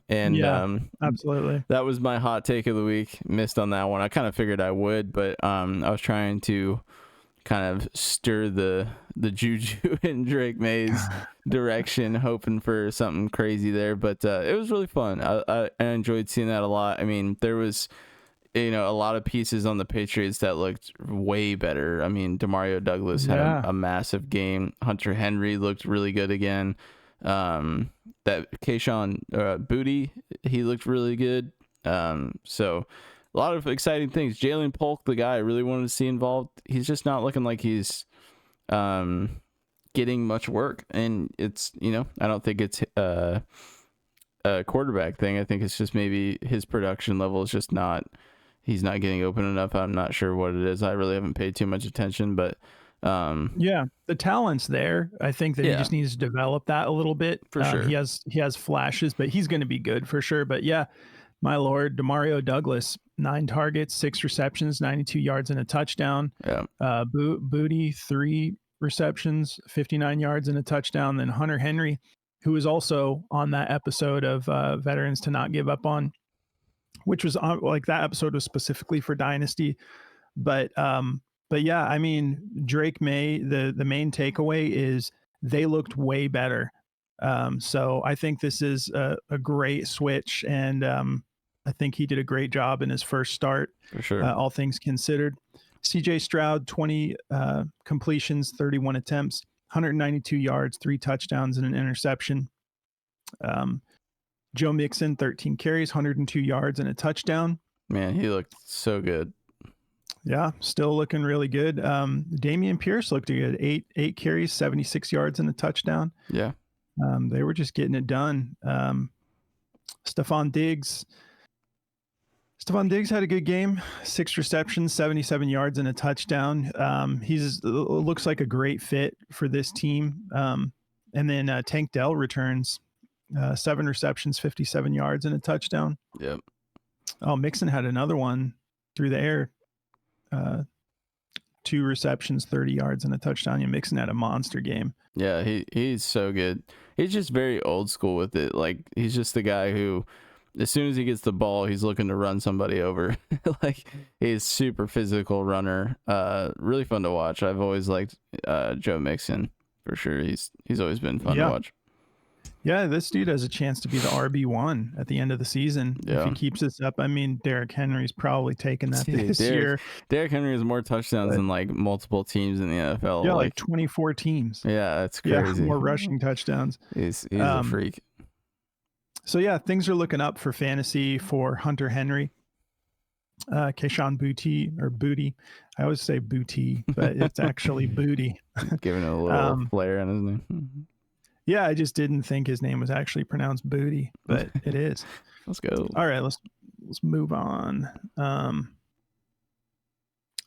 and yeah, absolutely. That was my hot take of the week. Missed on that one. I kind of figured I would, but I was trying to kind of stir the juju in Drake May's direction, hoping for something crazy there. But it was really fun. I enjoyed seeing that a lot. I mean, there was a lot of pieces on the Patriots that looked way better. I mean, Demario Douglas had a massive game. Hunter Henry looked really good again. That Kayshon Booty, he looked really good. So a lot of exciting things. Jalen Polk, the guy I really wanted to see involved, he's just not looking like he's getting much work. And it's, I don't think it's a quarterback thing. I think it's just maybe his production level is just not, he's not getting open enough. I'm not sure what it is. I really haven't paid too much attention, but the talent's there. I think that he just needs to develop that a little bit. For sure. He has flashes, but he's going to be good for sure. But yeah, my Lord, Demario Douglas, 9 targets, 6 receptions, 92 yards and a touchdown. Yeah. Booty, 3 receptions, 59 yards and a touchdown. Then Hunter Henry, who was also on that episode of Veterans to Not Give Up On, which was like that episode was specifically for Dynasty. But yeah, I mean, Drake May, the main takeaway is they looked way better. So I think this is a great switch, and I think he did a great job in his first start. For sure. All things considered. CJ Stroud, 20 completions, 31 attempts, 192 yards, 3 touchdowns and an interception. Joe Mixon, 13 carries, 102 yards and a touchdown. Man, he looked so good. Yeah, still looking really good. Damian Pierce looked good. 8 carries, 76 yards and a touchdown. Yeah. They were just getting it done. Stephon Diggs had a good game. 6 receptions, 77 yards and a touchdown. He's looks like a great fit for this team. And then Tank Dell returns, 7 receptions, 57 yards and a touchdown. Yep. Oh, Mixon had another one through the air. 2 receptions, 30 yards and a touchdown. Yeah, Mixon had a monster game. Yeah, he's so good. He's just very old school with it. Like, he's just the guy who as soon as he gets the ball, he's looking to run somebody over. Like, he's super physical runner. Really fun to watch. I've always liked Joe Mixon for sure. He's always been fun to watch. Yeah, this dude has a chance to be the RB1 at the end of the season if he keeps this up. I mean, Derrick Henry's probably taking that this year. Derrick Henry has more touchdowns than like multiple teams in the NFL. Yeah, like 24 teams. Yeah, that's crazy. Yeah, more rushing touchdowns. He's a freak. So yeah, things are looking up for fantasy for Hunter Henry. Kayshon Booty. I always say Booty, but it's actually Booty. Giving it a little flair on his name. Yeah, I just didn't think his name was actually pronounced Booty, but it is. Let's go. All right, let's move on. All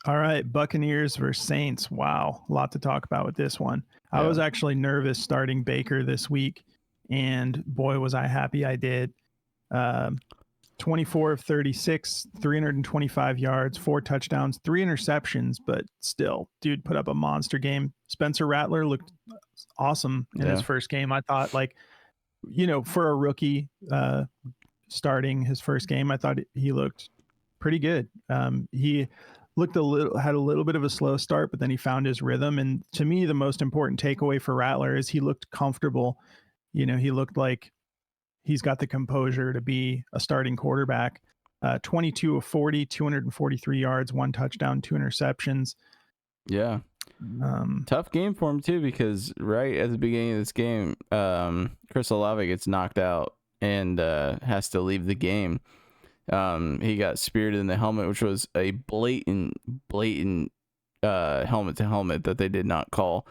right, Buccaneers versus Saints. Wow, a lot to talk about with this one. I was actually nervous starting Baker this week, and boy, was I happy I did. 24 of 36, 325 yards, 4 touchdowns, 3 interceptions, but still, dude put up a monster game. Spencer Rattler looked awesome in his first game. I thought, like, for a rookie starting his first game, I thought he looked pretty good. He had a little bit of a slow start, but then he found his rhythm. And to me, the most important takeaway for Rattler is he looked comfortable. He looked like he's got the composure to be a starting quarterback. 22 of 40, 243 yards, 1 touchdown, 2 interceptions. Yeah. Tough game for him too, because right at the beginning of this game, Chris Olave gets knocked out and has to leave the game. He got speared in the helmet, which was a blatant helmet to helmet that they did not call.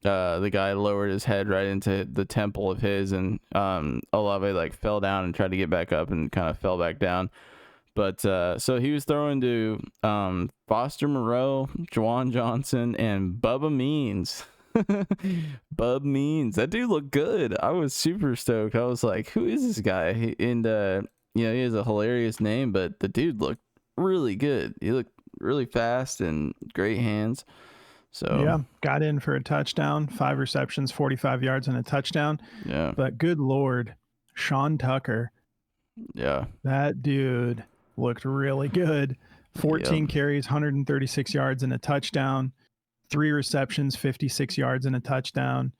The guy lowered his head right into the temple of his, and Olave like fell down and tried to get back up and kind of fell back down. But so he was throwing to Foster Moreau, Juwan Johnson, and Bubba Means. Bub Means. That dude looked good. I was super stoked. I was like, who is this guy? He has a hilarious name, but the dude looked really good. He looked really fast and great hands. So yeah, got in for a touchdown, 5 receptions, 45 yards, and a touchdown. Yeah. But good Lord, Sean Tucker. Yeah. That dude looked really good. 14 carries, 136 yards, and a touchdown. 3 receptions, 56 yards, and a touchdown.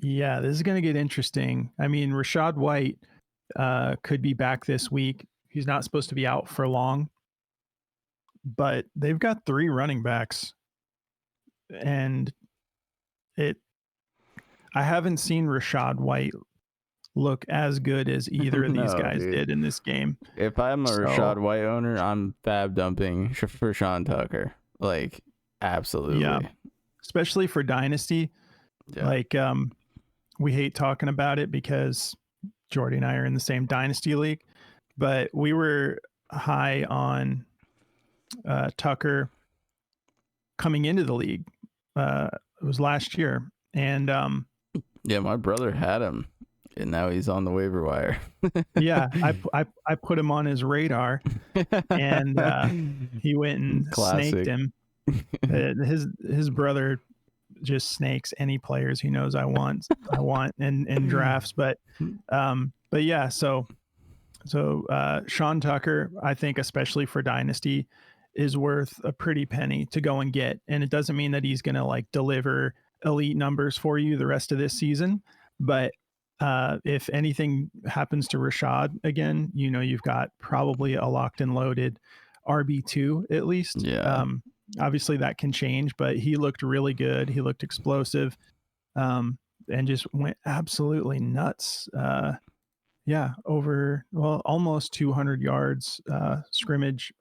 Yeah, this is going to get interesting. I mean, Rachaad White could be back this week. He's not supposed to be out for long. But they've got 3 running backs, and I haven't seen Rachaad White look as good as either of these guys did in this game. If I'm a Rachaad White owner, I'm fab dumping for Sean Tucker. Like, absolutely. Yeah, especially for Dynasty. Yeah. Like, we hate talking about it because Jordy and I are in the same Dynasty league, but we were high on Tucker coming into the league. It was last year, and yeah, my brother had him, and now he's on the waiver wire. Yeah, I put him on his radar, and he went and snaked him. His brother just snakes any players he knows I want in drafts, but yeah, so Sean Tucker, I think especially for Dynasty, is worth a pretty penny to go and get. And it doesn't mean that he's going to like deliver elite numbers for you the rest of this season. But if anything happens to Rachaad again, you've got probably a locked and loaded RB2 at least. Yeah. Obviously that can change, but he looked really good. He looked explosive, and just went absolutely nuts. Over almost 200 yards from scrimmage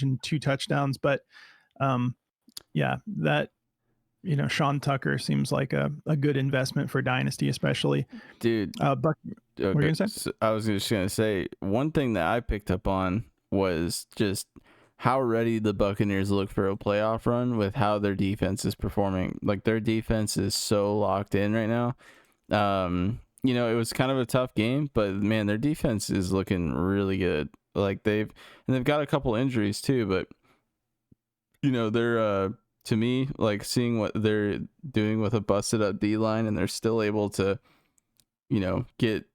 and 2 touchdowns. But that Sean Tucker seems like a good investment for Dynasty, especially. Dude, what were you gonna say? So I was just gonna say one thing that I picked up on was just how ready the Buccaneers look for a playoff run with how their defense is performing. Like, their defense is so locked in right now. It was kind of a tough game, but man, their defense is looking really good. Like, they've got a couple injuries too, but they're to me, like, seeing what they're doing with a busted up D line, and they're still able to get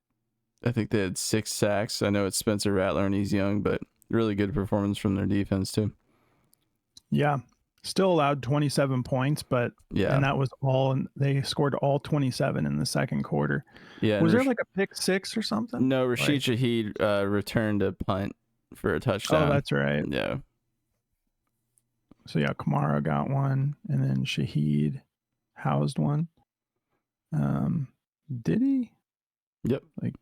I think they had 6 sacks. I know it's Spencer Rattler and he's young, but really good performance from their defense too. Yeah. Still allowed 27 points, but and that was all, and they scored all 27 in the second quarter. Yeah. Was there like a pick 6 or something? No, Rashid Shaheed returned a punt for a touchdown. Oh, that's right. Yeah. So yeah, Kamara got one, and then Shaheed housed one. Did he? Yep. Like,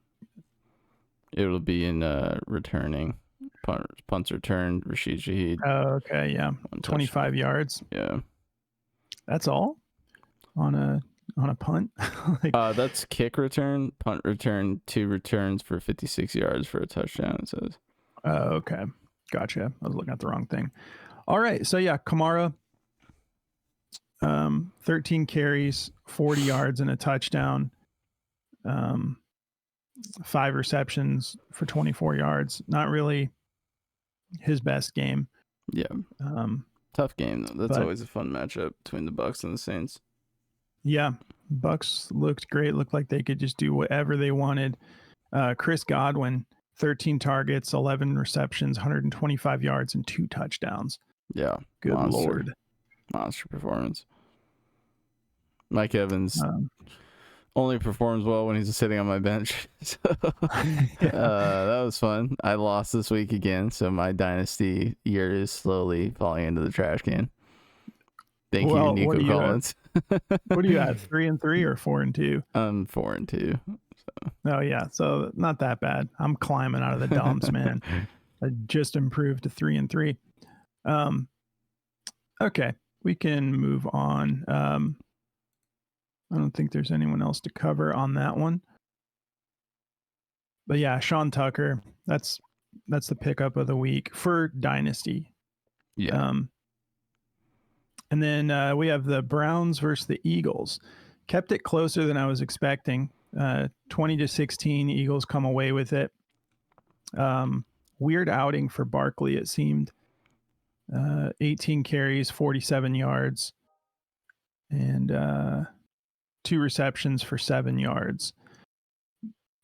it'll be in returning. Punts returned, Rashid Shaheed. Oh, okay, yeah. 25 yards. Yeah. That's all on a punt? Like, that's kick return, punt return, 2 returns for 56 yards for a touchdown, it says. Oh, okay. Gotcha. I was looking at the wrong thing. All right. So yeah, Kamara, 13 carries, 40 yards and a touchdown. 5 receptions for 24 yards. Not really his best game. Yeah. Tough game though. That's always a fun matchup between the Bucs and the Saints. Yeah. Bucs looked great. Looked like they could just do whatever they wanted. Chris Godwin, 13 targets, 11 receptions, 125 yards and 2 touchdowns. Yeah. Good Lord. Monster performance. Mike Evans only performs well when he's sitting on my bench. So that was fun. I lost this week again, so my dynasty year is slowly falling into the trash can. Thank you, Nico Collins. What do you have? 3-3 or 4-2? 4-2. So. Oh yeah, so not that bad. I'm climbing out of the dumps, man. I just improved to 3-3. Okay, we can move on. I don't think there's anyone else to cover on that one. But yeah, Sean Tucker, that's the pickup of the week for Dynasty. Yeah. And then we have the Browns versus the Eagles. Kept it closer than I was expecting. 20-16, Eagles come away with it. Weird outing for Barkley, it seemed. 18 carries, 47 yards, and 2 receptions for 7 yards.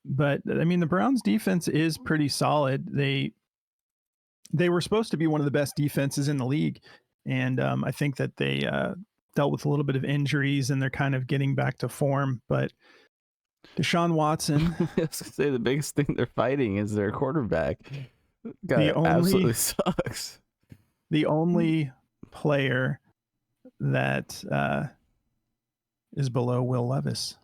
But I mean, the Browns defense is pretty solid. They were supposed to be one of the best defenses in the league. And I think that they dealt with a little bit of injuries and they're kind of getting back to form. But Deshaun Watson. I was going to say the biggest thing they're fighting is their quarterback. Guy absolutely sucks. The only player that is below Will Levis,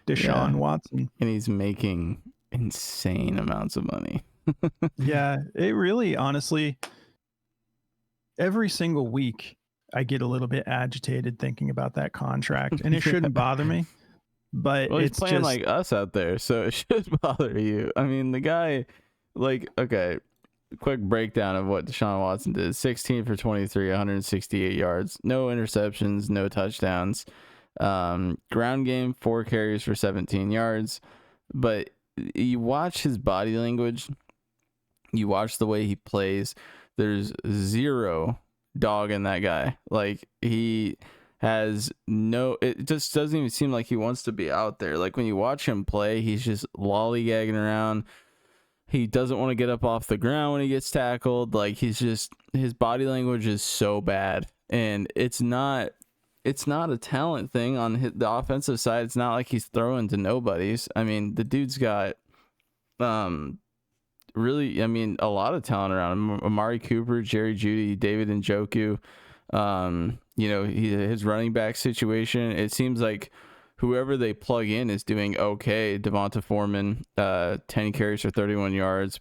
Deshaun Watson. And he's making insane amounts of money. Yeah, it really, honestly, every single week I get a little bit agitated thinking about that contract, and it shouldn't bother me. But well, he's it's playing just like us out there, so it should bother you. I mean, the guy, like, okay, quick breakdown of what Deshaun Watson did: 16 for 23, 168 yards, no interceptions, no touchdowns. Ground game, 4 carries for 17 yards. But you watch his body language, you watch the way he plays, there's zero dog in that guy. Like, he has it just doesn't even seem like he wants to be out there. Like, when you watch him play, he's just lollygagging around. He doesn't want to get up off the ground when he gets tackled. Like, his body language is so bad, and it's not a talent thing on the offensive side. It's not like he's throwing to nobodies. I mean, the dude's got really, I mean, a lot of talent around him. Amari Cooper, Jerry Jeudy, David Njoku. You know, his running back situation, it seems like whoever they plug in is doing okay. Devante Foreman, 10 carries for 31 yards.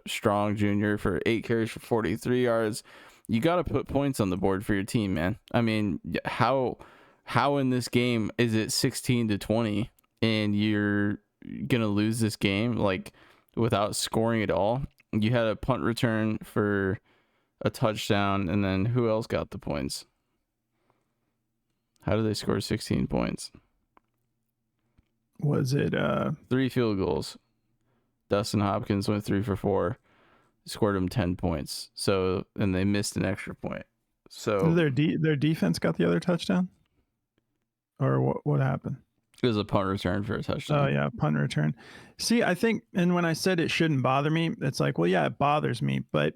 Strong Jr. for 8 carries for 43 yards. You got to put points on the board for your team, man. I mean, how in this game is it 16-20 and you're going to lose this game, like, without scoring at all? You had a punt return for a touchdown, and then who else got the points? How did they score 16 points? Was it 3 field goals? Dustin Hopkins went 3 for 4, scored him 10 points. So, and they missed an extra point. So their defense got the other touchdown, or what happened? It was a punt return for a touchdown. Oh yeah, punt return. See, I think, and when I said it shouldn't bother me, it's like, well, yeah, it bothers me, but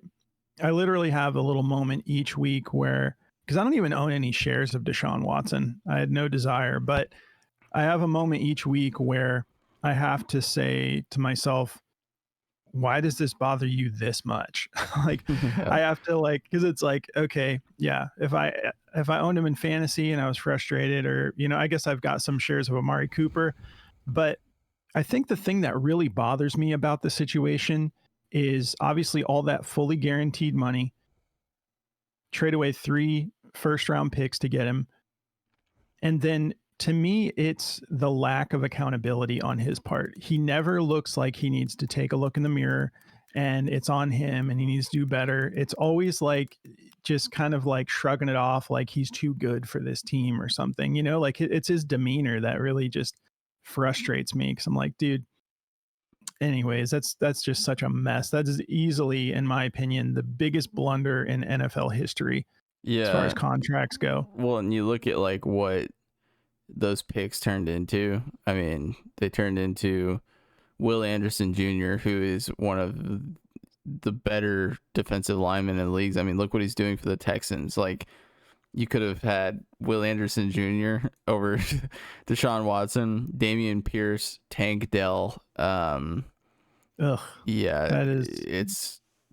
I literally have a little moment each week where, because I don't even own any shares of Deshaun Watson, I had no desire, but I have a moment each week where I have to say to myself, why does this bother you this much? Like, I have to because it's like, okay, yeah, if I owned him in fantasy and I was frustrated, or, I guess I've got some shares of Amari Cooper, but I think the thing that really bothers me about the situation is obviously all that fully guaranteed money, trade away 3 first-round picks to get him. And then to me, it's the lack of accountability on his part. He never looks like he needs to take a look in the mirror and it's on him and he needs to do better. It's always like just kind of like shrugging it off like he's too good for this team or something, like it's his demeanor that really just frustrates me, because I'm like, dude, anyways, that's just such a mess. That is easily, in my opinion, the biggest blunder in NFL history as far as contracts go. Well, and you look at like what those picks turned into. I mean, they turned into Will Anderson Jr., who is one of the better defensive linemen in the leagues. I mean, look what he's doing for the Texans. Like, you could have had Will Anderson Jr. over Deshaun Watson, Dameon Pierce, Tank Dell. Ugh. Yeah,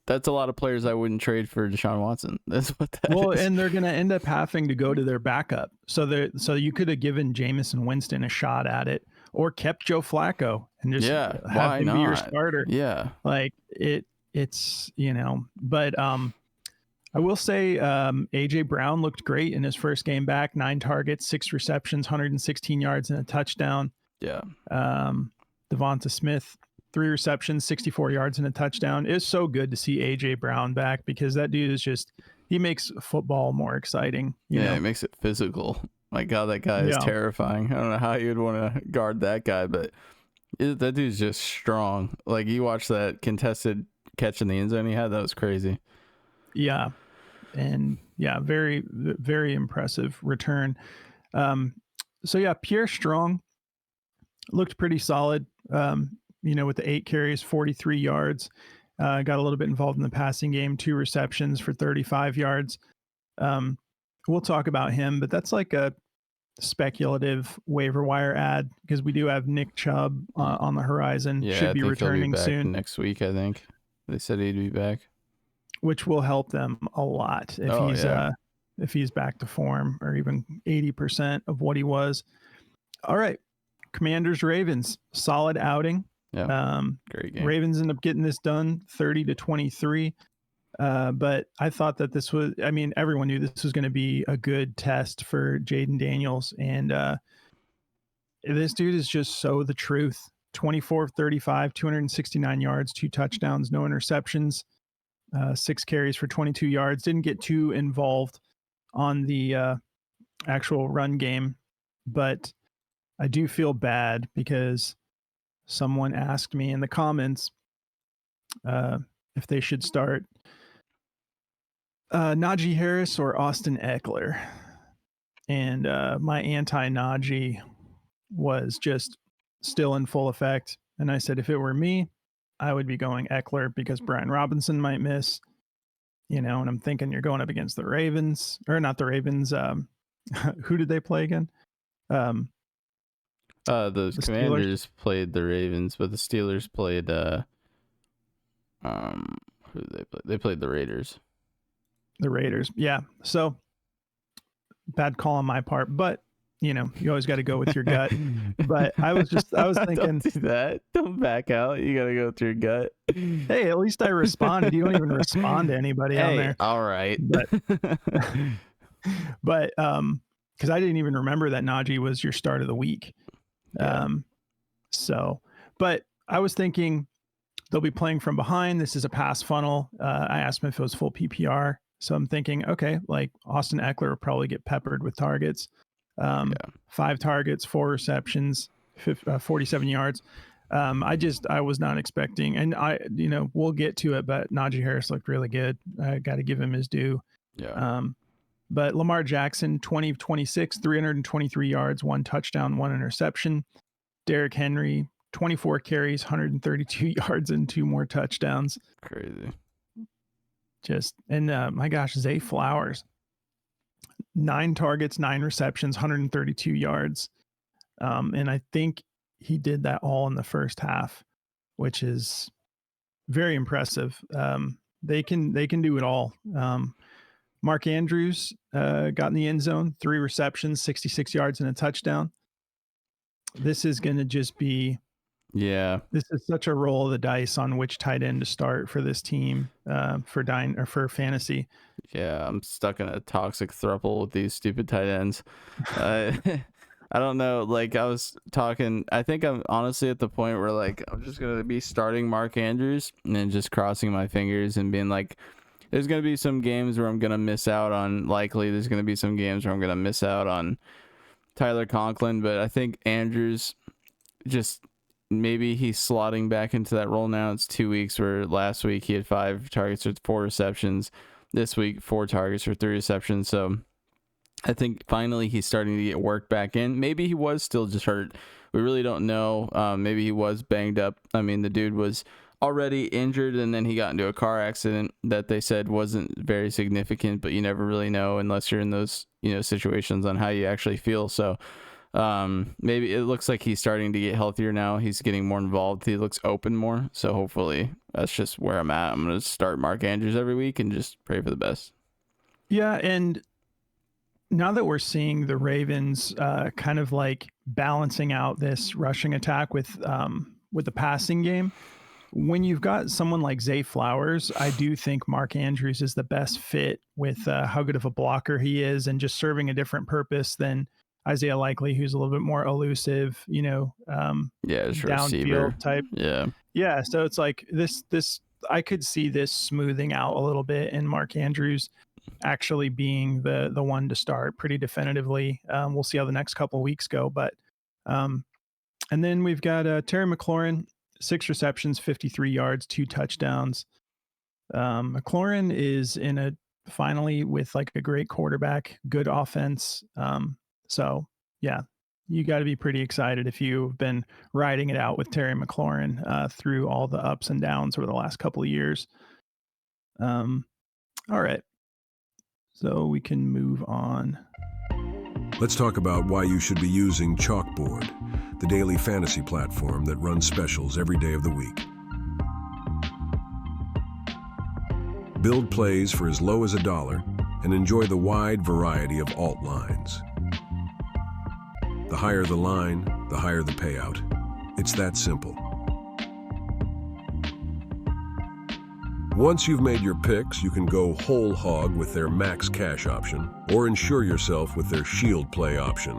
that's a lot of players I wouldn't trade for Deshaun Watson. That's what that is. Well, and they're going to end up having to go to their backup. So you could have given Jamison Winston a shot at it, or kept Joe Flacco and just have him be your starter. Yeah. Like it's, but I will say AJ Brown looked great in his first game back, 9 targets, 6 receptions, 116 yards and a touchdown. Yeah. Devante Smith, 3 receptions, 64 yards and a touchdown. It's so good to see AJ Brown back, because that dude is he makes football more exciting. You know? It makes it physical. My God, that guy is terrifying. I don't know how you'd want to guard that guy, but that dude's just strong. Like, you watch that contested catch in the end zone he had, that was crazy. Yeah. And yeah, very, very impressive return. So yeah, Pierre Strong looked pretty solid. With the 8 carries, 43 yards, got a little bit involved in the passing game, 2 receptions for 35 yards. We'll talk about him, but that's like a speculative waiver wire ad, because we do have Nick Chubb on the horizon. Should be returning soon. Next week, I think. They said he'd be back. Which will help them a lot if he's back to form, or even 80% of what he was. All right. Commanders Ravens, solid outing. Yeah. Great game. Ravens end up getting this done 30-23. But I thought that everyone knew this was going to be a good test for Jaden Daniels. And this dude is just so the truth. 24-35, 269 yards, 2 touchdowns, no interceptions, 6 carries for 22 yards. Didn't get too involved on the actual run game, but I do feel bad because someone asked me in the comments if they should start Najee Harris or Austin Eckler. And my anti-Najee was just still in full effect. And I said, if it were me, I would be going Eckler, because Brian Robinson might miss, and I'm thinking you're going up against the Ravens, or not the Ravens. Who did they play again? The Commanders played the Ravens, but the Steelers played who did they play? They played the Raiders. The Raiders, yeah. So bad call on my part, but you always got to go with your gut. But I was thinking, don't do that. Don't back out. You got to go with your gut. Hey, at least I responded. You don't even respond to anybody on there. All right. But because I didn't even remember that Najee was your start of the week. Yeah. But I was thinking they'll be playing from behind. This is a pass funnel. I asked him if it was full PPR. So I'm thinking, okay, like Austin Eckler will probably get peppered with targets. 5 targets, 4 receptions, 47 yards. I was not expecting, and we'll get to it, but Najee Harris looked really good. I got to give him his due. Yeah. But Lamar Jackson, 20 of 26, 323 yards, 1 touchdown, 1 interception. Derrick Henry, 24 carries, 132 yards, and 2 more touchdowns. Crazy. My gosh, Zay Flowers, 9 targets, 9 receptions, 132 yards. And I think he did that all in the first half, which is very impressive. They can do it all. Mark Andrews got in the end zone, 3 receptions, 66 yards, and a touchdown. This is going to just be, this is such a roll of the dice on which tight end to start for this team for fantasy. Yeah, I'm stuck in a toxic throuple with these stupid tight ends. I don't know. Like I was talking, I think I'm honestly at the point where like I'm just gonna be starting Mark Andrews and then just crossing my fingers and being like, there's gonna be some games where I'm gonna miss out on. Likely, there's gonna be some games where I'm gonna miss out on Tyler Conklin, but I think Andrews just maybe he's slotting back into that role now. It's 2 weeks where last week he had 5 targets with 4 receptions. This week, 4 targets for 3 receptions. So I think finally he's starting to get work back in. Maybe he was still just hurt. We really don't know. Maybe he was banged up. I mean, the dude was already injured and then he got into a car accident that they said wasn't very significant, but you never really know unless you're in those, situations on how you actually feel. So maybe it looks like he's starting to get healthier now. He's getting more involved. He looks open more. So hopefully that's just where I'm at. I'm going to start Mark Andrews every week and just pray for the best. Yeah. And now that we're seeing the Ravens kind of like balancing out this rushing attack with the passing game, when you've got someone like Zay Flowers, I do think Mark Andrews is the best fit with how good of a blocker he is and just serving a different purpose than Isaiah Likely, who's a little bit more elusive, downfield type. Yeah. So it's like this I could see this smoothing out a little bit and Mark Andrews actually being the one to start pretty definitively. We'll see how the next couple of weeks go, but and then we've got Terry McLaurin, 6 receptions, 53 yards, 2 touchdowns. McLaurin is finally with like a great quarterback, good offense. So yeah, you got to be pretty excited if you've been riding it out with Terry McLaurin through all the ups and downs over the last couple of years. All right. So we can move on. Let's talk about why you should be using Chalkboard, the daily fantasy platform that runs specials every day of the week. Build plays for as low as $1 and enjoy the wide variety of alt lines. The higher the line, the higher the payout. It's that simple. Once you've made your picks, you can go whole hog with their max cash option or insure yourself with their shield play option.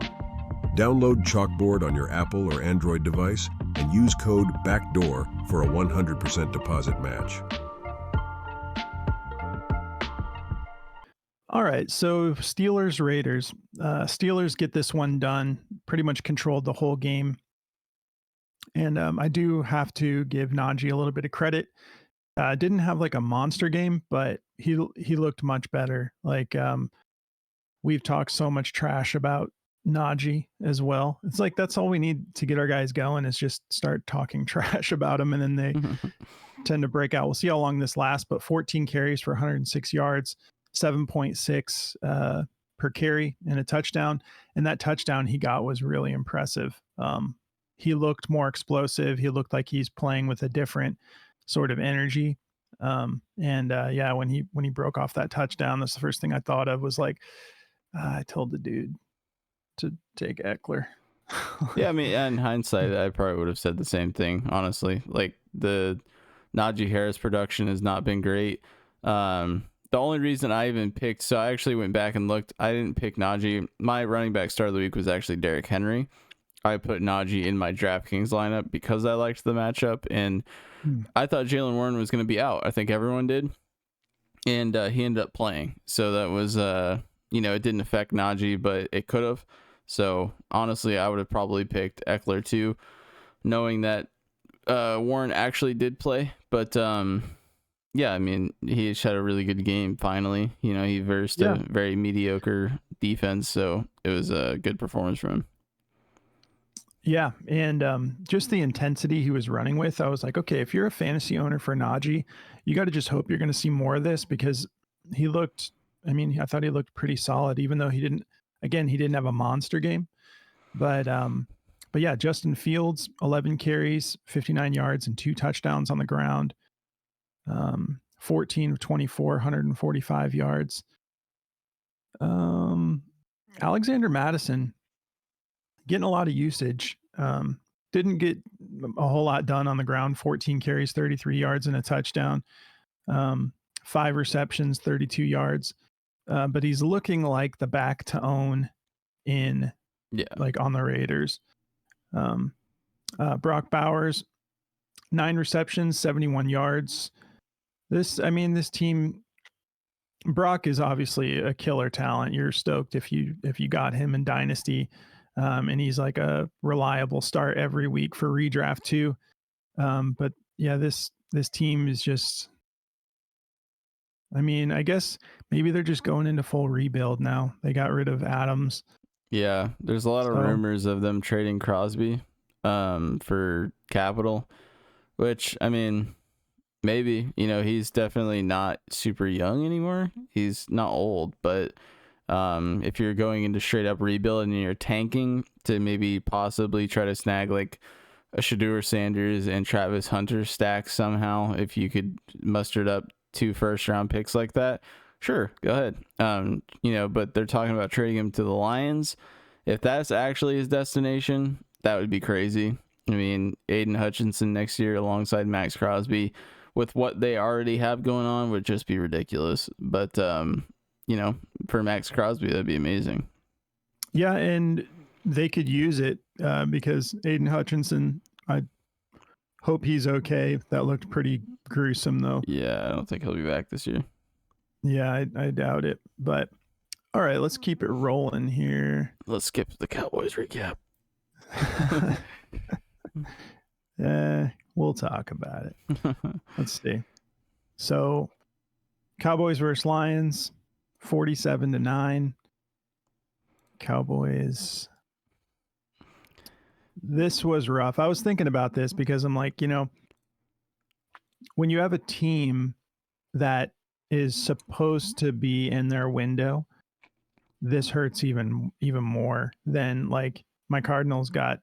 Download Chalkboard on your Apple or Android device and use code Backdoor for a 100% deposit match. All right, so Steelers, Raiders. Steelers get this one done, pretty much controlled the whole game. And I do have to give Najee a little bit of credit. Didn't have like a monster game, but he looked much better. Like we've talked so much trash about Najee as well. It's like that's all we need to get our guys going is just start talking trash about him, and then they tend to break out. We'll see how long this lasts, but 14 carries for 106 yards, 7.6 per carry, and a touchdown. And that touchdown he got was really impressive. He looked more explosive. He looked like he's playing with a different sort of energy. When he broke off that touchdown, that's the first thing I thought of was like, I told the dude to take Eckler. Yeah, I mean, in hindsight, I probably would have said the same thing, honestly. Like, the Najee Harris production has not been great. The only reason I even picked, so I actually went back and looked, I didn't pick Najee. My running back start of the week was actually Derrick Henry. I put Najee in my DraftKings lineup because I liked the matchup, and I thought Jalen Warren was going to be out. I think everyone did, and he ended up playing. So that was, it didn't affect Najee, but it could have. So honestly, I would have probably picked Eckler too, knowing that Warren actually did play. But Yeah, I mean, he had a really good game finally. He versed a very mediocre defense, so it was a good performance from him. Yeah, and just the intensity he was running with, I was like, okay, if you're a fantasy owner for Najee, you got to just hope you're going to see more of this, because he looked, I thought he looked pretty solid, even though he didn't have a monster game. But yeah, Justin Fields, 11 carries, 59 yards, and 2 touchdowns on the ground. 14 of 24, 145 yards. Alexander Madison getting a lot of usage. Didn't get a whole lot done on the ground. 14 carries, 33 yards, and a touchdown. 5 receptions, 32 yards. But he's looking like the back to own on the Raiders. Brock Bowers, 9 receptions, 71 yards. This team, Brock is obviously a killer talent. You're stoked if you got him in Dynasty, and he's like a reliable start every week for redraft too. But yeah, this team is just, I guess maybe they're just going into full rebuild now. They got rid of Adams. Yeah, there's a lot of rumors of them trading Crosby for capital, which, maybe, he's definitely not super young anymore. He's not old, but if you're going into straight up rebuild and you're tanking to maybe possibly try to snag like a Shedeur Sanders and Travis Hunter stack somehow, if you could muster up 2 first-round picks like that, sure, go ahead. But they're talking about trading him to the Lions. If that's actually his destination, that would be crazy. Aiden Hutchinson next year alongside Max Crosby with what they already have going on would just be ridiculous. But, for Max Crosby, that'd be amazing. Yeah, and they could use it because Aiden Hutchinson, I hope he's okay. That looked pretty gruesome, though. Yeah, I don't think he'll be back this year. Yeah, I doubt it. But all right, let's keep it rolling here. Let's skip the Cowboys recap. We'll talk about it. Let's see. So, Cowboys versus Lions, 47-9. Cowboys. This was rough. I was thinking about this because I'm like, when you have a team that is supposed to be in their window, this hurts even more than like my Cardinals got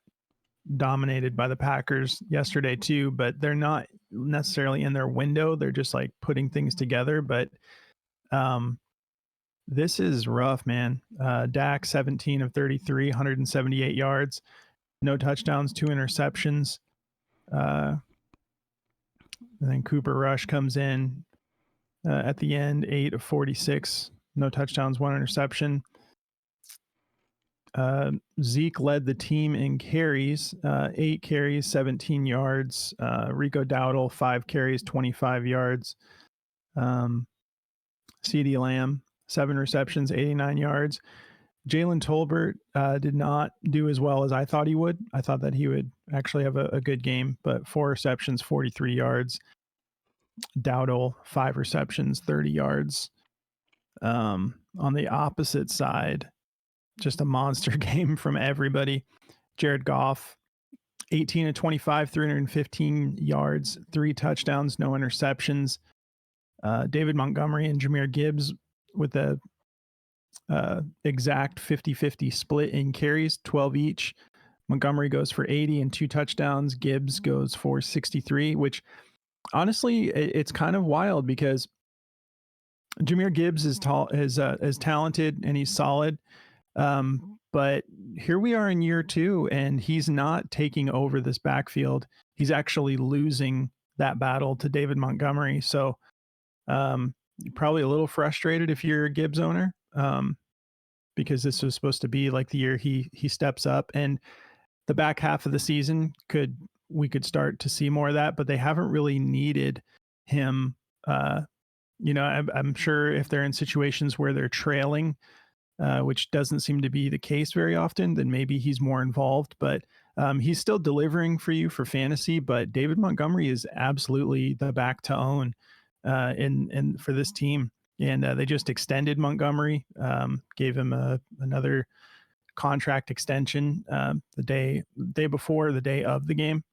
dominated by the Packers yesterday too, but they're not necessarily in their window. They're just like putting things together. But this is rough, man. Dak, 17 of 33, 178 yards, no touchdowns, 2 interceptions. And then Cooper Rush comes in at the end, 8 of 46, no touchdowns, 1 interception. Zeke led the team in carries, 8 carries, 17 yards. Rico Dowdle, 5 carries, 25 yards. CeeDee Lamb, 7 receptions, 89 yards. Jalen Tolbert did not do as well as I thought he would. I thought that he would actually have a good game, but 4 receptions, 43 yards. Dowdle, 5 receptions, 30 yards. On the opposite side, just a monster game from everybody. Jared Goff, 18 of 25, 315 yards, 3 touchdowns, no interceptions. David Montgomery and Jahmyr Gibbs with the exact 50-50 split in carries, 12 each. Montgomery goes for 80 and 2 touchdowns. Gibbs goes for 63, which honestly, it's kind of wild because Jahmyr Gibbs is talented and he's solid. But here we are in year 2 and he's not taking over this backfield. He's actually losing that battle to David Montgomery. So you're probably a little frustrated if you're a Gibbs owner, because this was supposed to be like the year he steps up, and the back half of the season we could start to see more of that, but they haven't really needed him. I'm sure if they're in situations where they're trailing, which doesn't seem to be the case very often, then maybe he's more involved, but he's still delivering for you for fantasy. But David Montgomery is absolutely the back to own. in for this team. And they just extended Montgomery, gave him another contract extension the day before the day of the game.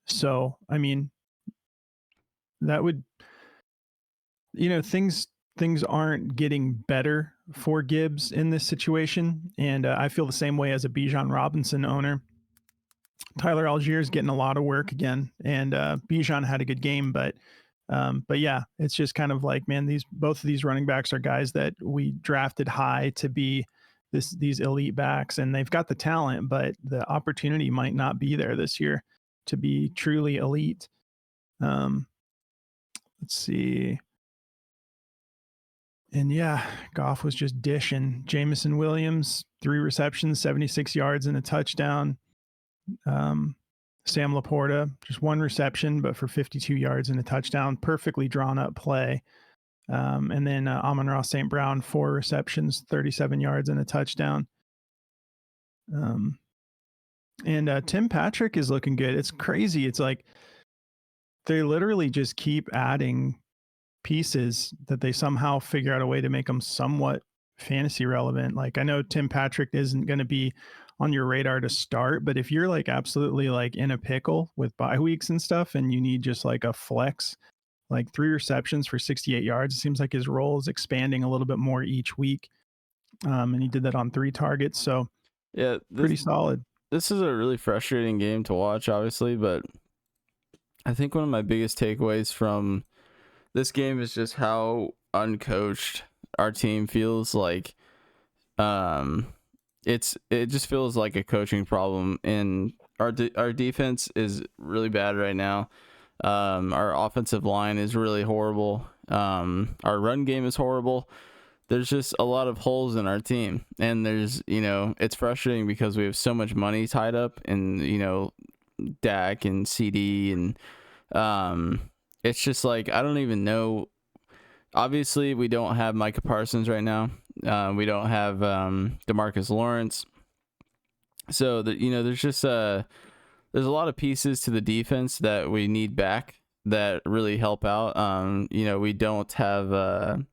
So, I mean, that would, things aren't getting better for Gibbs in this situation. And I feel the same way as a Bijan Robinson owner. Tyler Allgeier's getting a lot of work again, and Bijan had a good game, but yeah, it's just kind of like, man, both of these running backs are guys that we drafted high to be these elite backs, and they've got the talent, but the opportunity might not be there this year to be truly elite. Let's see. And yeah, Goff was just dishing. Jamison Williams, 3 receptions, 76 yards and a touchdown. Sam Laporta, just 1 reception, but for 52 yards and a touchdown. Perfectly drawn up play. And then Amon-Ra St. Brown, 4 receptions, 37 yards and a touchdown. And Tim Patrick is looking good. It's crazy. It's like they literally just keep adding pieces that they somehow figure out a way to make them somewhat fantasy relevant. Like, I know Tim Patrick isn't going to be on your radar to start, but if you're like absolutely like in a pickle with bye weeks and stuff, and you need just like a flex, like 3 receptions for 68 yards, it seems like his role is expanding a little bit more each week. And he did that on 3 targets. So yeah, pretty solid. This is a really frustrating game to watch, obviously, but I think one of my biggest takeaways from this game is just how uncoached our team feels. Like, it just feels like a coaching problem, and our defense is really bad right now. Our offensive line is really horrible. Our run game is horrible. There's just a lot of holes in our team, and there's, it's frustrating because we have so much money tied up in, Dak and CD, and it's just like, I don't even know. Obviously, we don't have Micah Parsons right now. We don't have DeMarcus Lawrence. So there's just there's a lot of pieces to the defense that we need back that really help out. We don't have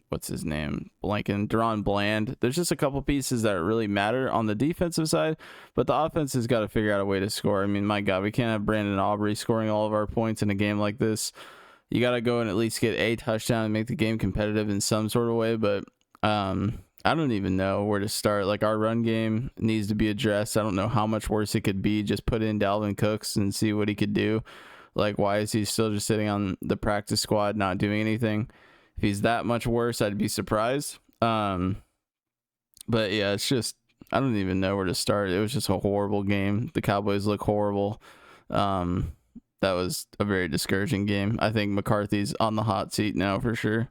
what's his name? Deron Bland. There's just a couple pieces that really matter on the defensive side, but the offense has got to figure out a way to score. I mean, my God, we can't have Brandon Aubrey scoring all of our points in a game like this. You got to go and at least get a touchdown and make the game competitive in some sort of way. But I don't even know where to start. Like, our run game needs to be addressed. I don't know how much worse it could be. Just put in Dalvin Cooks and see what he could do. Like, why is he still just sitting on the practice squad not doing anything? If he's that much worse, I'd be surprised. But yeah, it's just, I don't even know where to start. It was just a horrible game. The Cowboys look horrible. That was a very discouraging game. I think McCarthy's on the hot seat now for sure.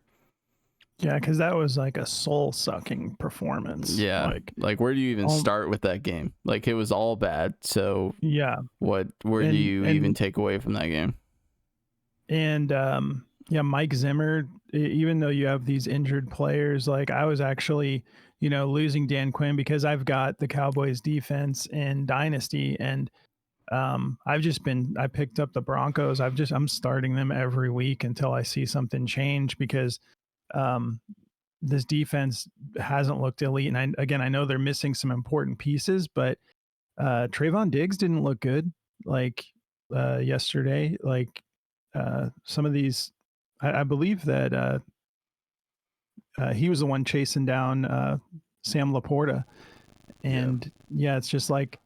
Yeah, because that was like a soul-sucking performance. Yeah, like where do you even start with that game? Like, it was all bad. So yeah, where do you even take away from that game? And yeah, Mike Zimmer, even though you have these injured players, like, I was actually, losing Dan Quinn because I've got the Cowboys defense in Dynasty, and I picked up the Broncos. I'm starting them every week until I see something change, because this defense hasn't looked elite. And I know they're missing some important pieces, but Trayvon Diggs didn't look good like yesterday. Like, some of these, I believe that he was the one chasing down Sam Laporta. And yeah, it's just like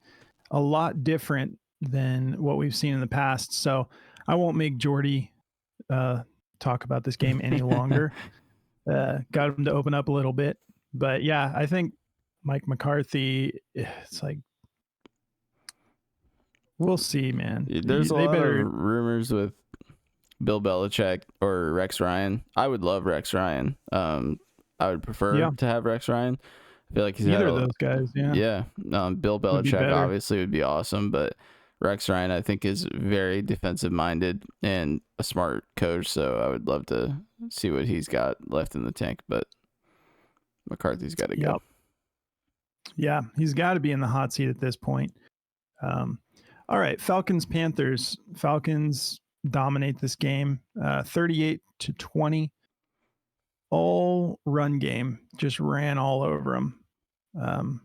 a lot different than what we've seen in the past. So I won't make Jordy talk about this game any longer. Got him to open up a little bit. But yeah, I think Mike McCarthy, it's like, we'll see, man. There's a lot of rumors with Bill Belichick or Rex Ryan. I would love Rex Ryan. I would prefer to have Rex Ryan. I feel like he's either of those guys. Yeah. Bill Belichick obviously would be awesome, but Rex Ryan, I think, is very defensive minded and a smart coach. So I would love to see what he's got left in the tank, but McCarthy's got to go. Yeah, he's got to be in the hot seat at this point. All right, Falcons, Panthers. Falcons dominate this game. 38-20, all run game, just ran all over them.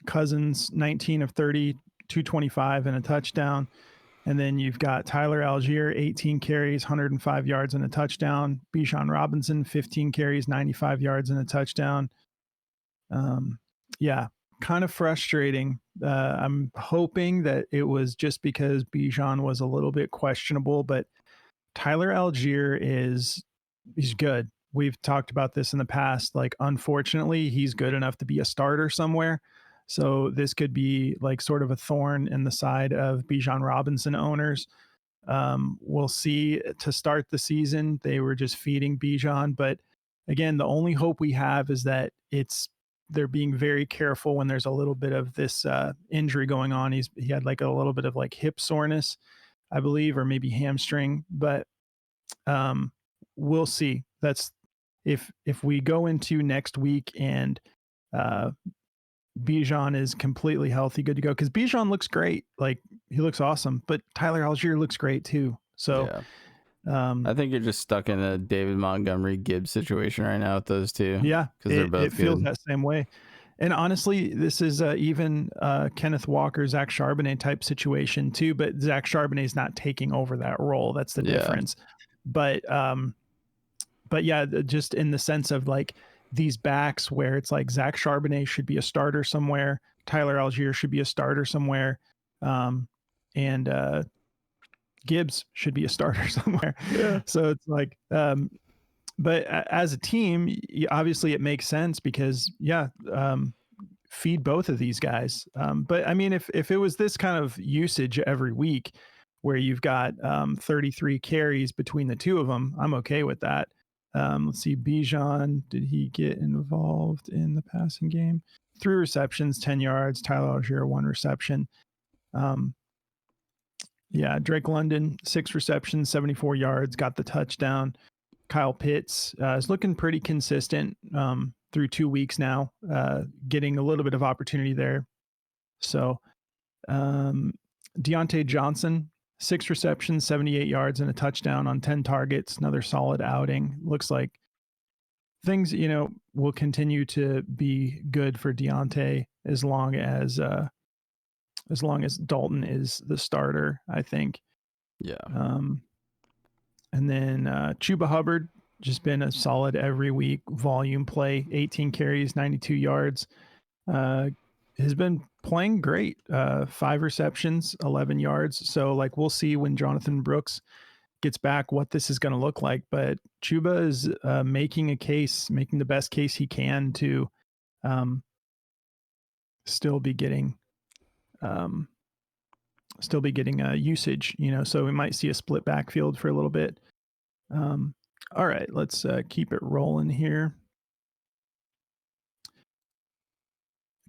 Cousins 19 of 30, 225 and a touchdown. And then you've got Tyler Algier, 18 carries, 105 yards and a touchdown. Bijan Robinson, 15 carries, 95 yards and a touchdown. Yeah, kind of frustrating. I'm hoping that it was just because Bijan was a little bit questionable, but Tyler Algier he's good. We've talked about this in the past. Like, unfortunately, he's good enough to be a starter somewhere. So this could be like sort of a thorn in the side of Bijan Robinson owners. We'll see. To start the season, they were just feeding Bijan. But again, the only hope we have is that they're being very careful when there's a little bit of this injury going on. He had like a little bit of like hip soreness, I believe, or maybe hamstring. But we'll see. That's if we go into next week and Bijan is completely healthy, good to go. Because Bijan looks great. Like, he looks awesome. But Tyler Algier looks great too. So I think you're just stuck in a David Montgomery Gibbs situation right now with those two. Yeah, because they're both it feels that same way. And honestly, this is even Kenneth Walker, Zach Charbonnet type situation too. But Zach Charbonnet's not taking over that role. That's the difference. But yeah, just in the sense of like these backs where it's like Zach Charbonnet should be a starter somewhere, Tyler Algier should be a starter somewhere, and Gibbs should be a starter somewhere. Yeah. So it's like, but as a team, obviously it makes sense because feed both of these guys. But I mean, if it was this kind of usage every week where you've got 33 carries between the two of them, I'm okay with that. Let's see, Bijan, did he get involved in the passing game? 3 receptions, 10 yards. Tyler Algier, 1 reception. Drake London, 6 receptions, 74 yards, got the touchdown. Kyle Pitts is looking pretty consistent through 2 weeks now, getting a little bit of opportunity there. So Deontay Johnson, 6 receptions, 78 yards, and a touchdown on 10 targets. Another solid outing. Looks like things, will continue to be good for Deontay as long as Dalton is the starter, I think. Yeah. And then Chuba Hubbard, just been a solid every week volume play, 18 carries, 92 yards. Has been playing great. 5 receptions, 11 yards. So like, we'll see when Jonathan Brooks gets back what this is going to look like. But Chuba is making the best case he can to still be getting usage, so we might see a split backfield for a little bit. All right, let's keep it rolling here.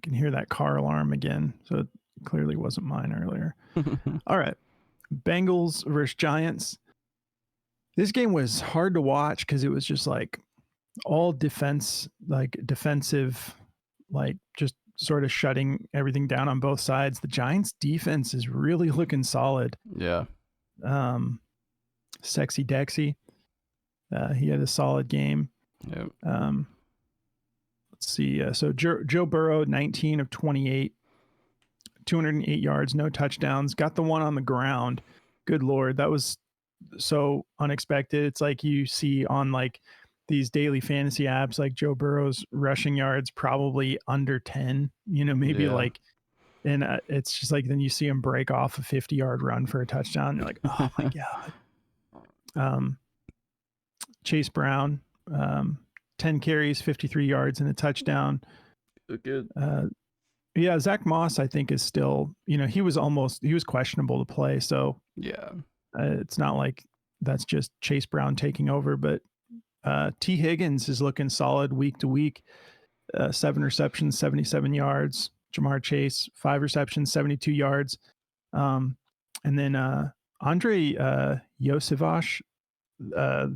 I can hear that car alarm again, so it clearly wasn't mine earlier. All right, Bengals versus Giants. This game was hard to watch because it was just like all defensive, like just sort of shutting everything down on both sides. The Giants defense is really looking solid. Yeah. Sexy Dexy. He had a solid game. Yep. Let's see. So Joe Burrow, 19 of 28, 208 yards, no touchdowns. Got the one on the ground. Good Lord. That was so unexpected. It's like you see on like these daily fantasy apps, like Joe Burrow's rushing yards probably under 10, maybe like, and it's just like, then you see him break off a 50-yard run for a touchdown. You're like, oh my God. Chase Brown, 10 carries, 53 yards and a touchdown. Good. Zach Moss, I think, is still, he was questionable to play. So yeah, it's not like that's just Chase Brown taking over, but T. Higgins is looking solid week to week. 7 receptions, 77 yards. Jamar Chase, 5 receptions, 72 yards. And then Andre Yosevach,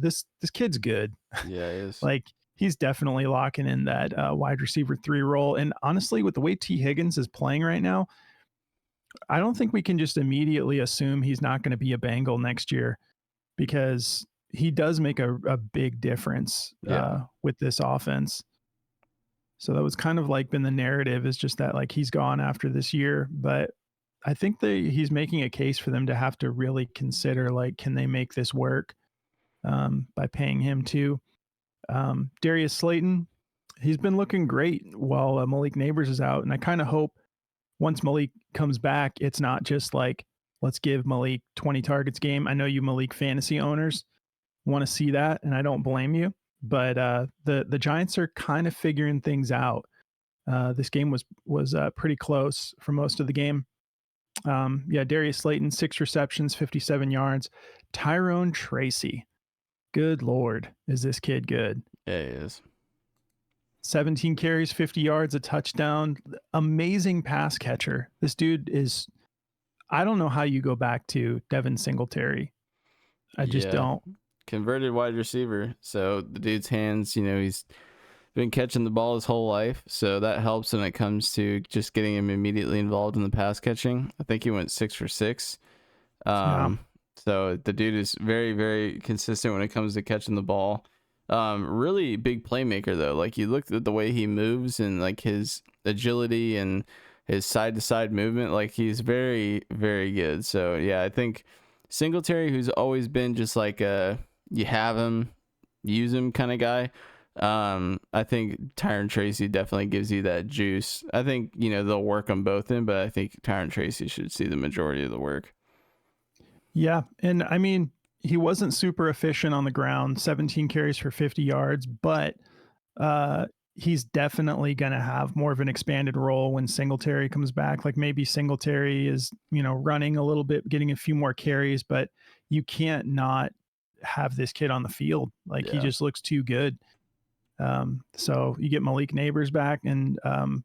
this kid's good. Yeah, he is. Like, he's definitely locking in that wide receiver 3 role. And honestly, with the way T. Higgins is playing right now, I don't think we can just immediately assume he's not going to be a Bengal next year. because he does make a big difference with this offense. So that was kind of like been the narrative, is just that like he's gone after this year, but I think he's making a case for them to have to really consider, like, can they make this work by paying him too. Darius Slayton, he's been looking great while Malik Neighbors is out. And I kind of hope once Malik comes back, it's not just like, let's give Malik 20 targets game. I know you Malik fantasy owners want to see that, and I don't blame you. But the Giants are kind of figuring things out. This game was pretty close for most of the game. Darius Slayton, 6 receptions, 57 yards. Tyrone Tracy, good Lord, is this kid good? Yeah, he is. 17 carries, 50 yards, a touchdown. Amazing pass catcher. This dude is, I don't know how you go back to Devin Singletary. I just don't. Converted wide receiver. So the dude's hands, he's been catching the ball his whole life. So that helps when it comes to just getting him immediately involved in the pass catching. I think he went 6 for 6. So the dude is very, very consistent when it comes to catching the ball. Really big playmaker though. Like, you looked at the way he moves and like his agility and his side to side movement, like he's very, very good. So yeah, I think Singletary, who's always been just like you have him, use him kind of guy. I think Tyrone Tracy definitely gives you that juice. I think, they'll work them both in, but I think Tyrone Tracy should see the majority of the work. Yeah. And I mean, he wasn't super efficient on the ground, 17 carries for 50 yards, but he's definitely going to have more of an expanded role when Singletary comes back. Like, maybe Singletary is, running a little bit, getting a few more carries, but you can't not have this kid on the field. Like, he just looks too good. So you get Malik Neighbors back, and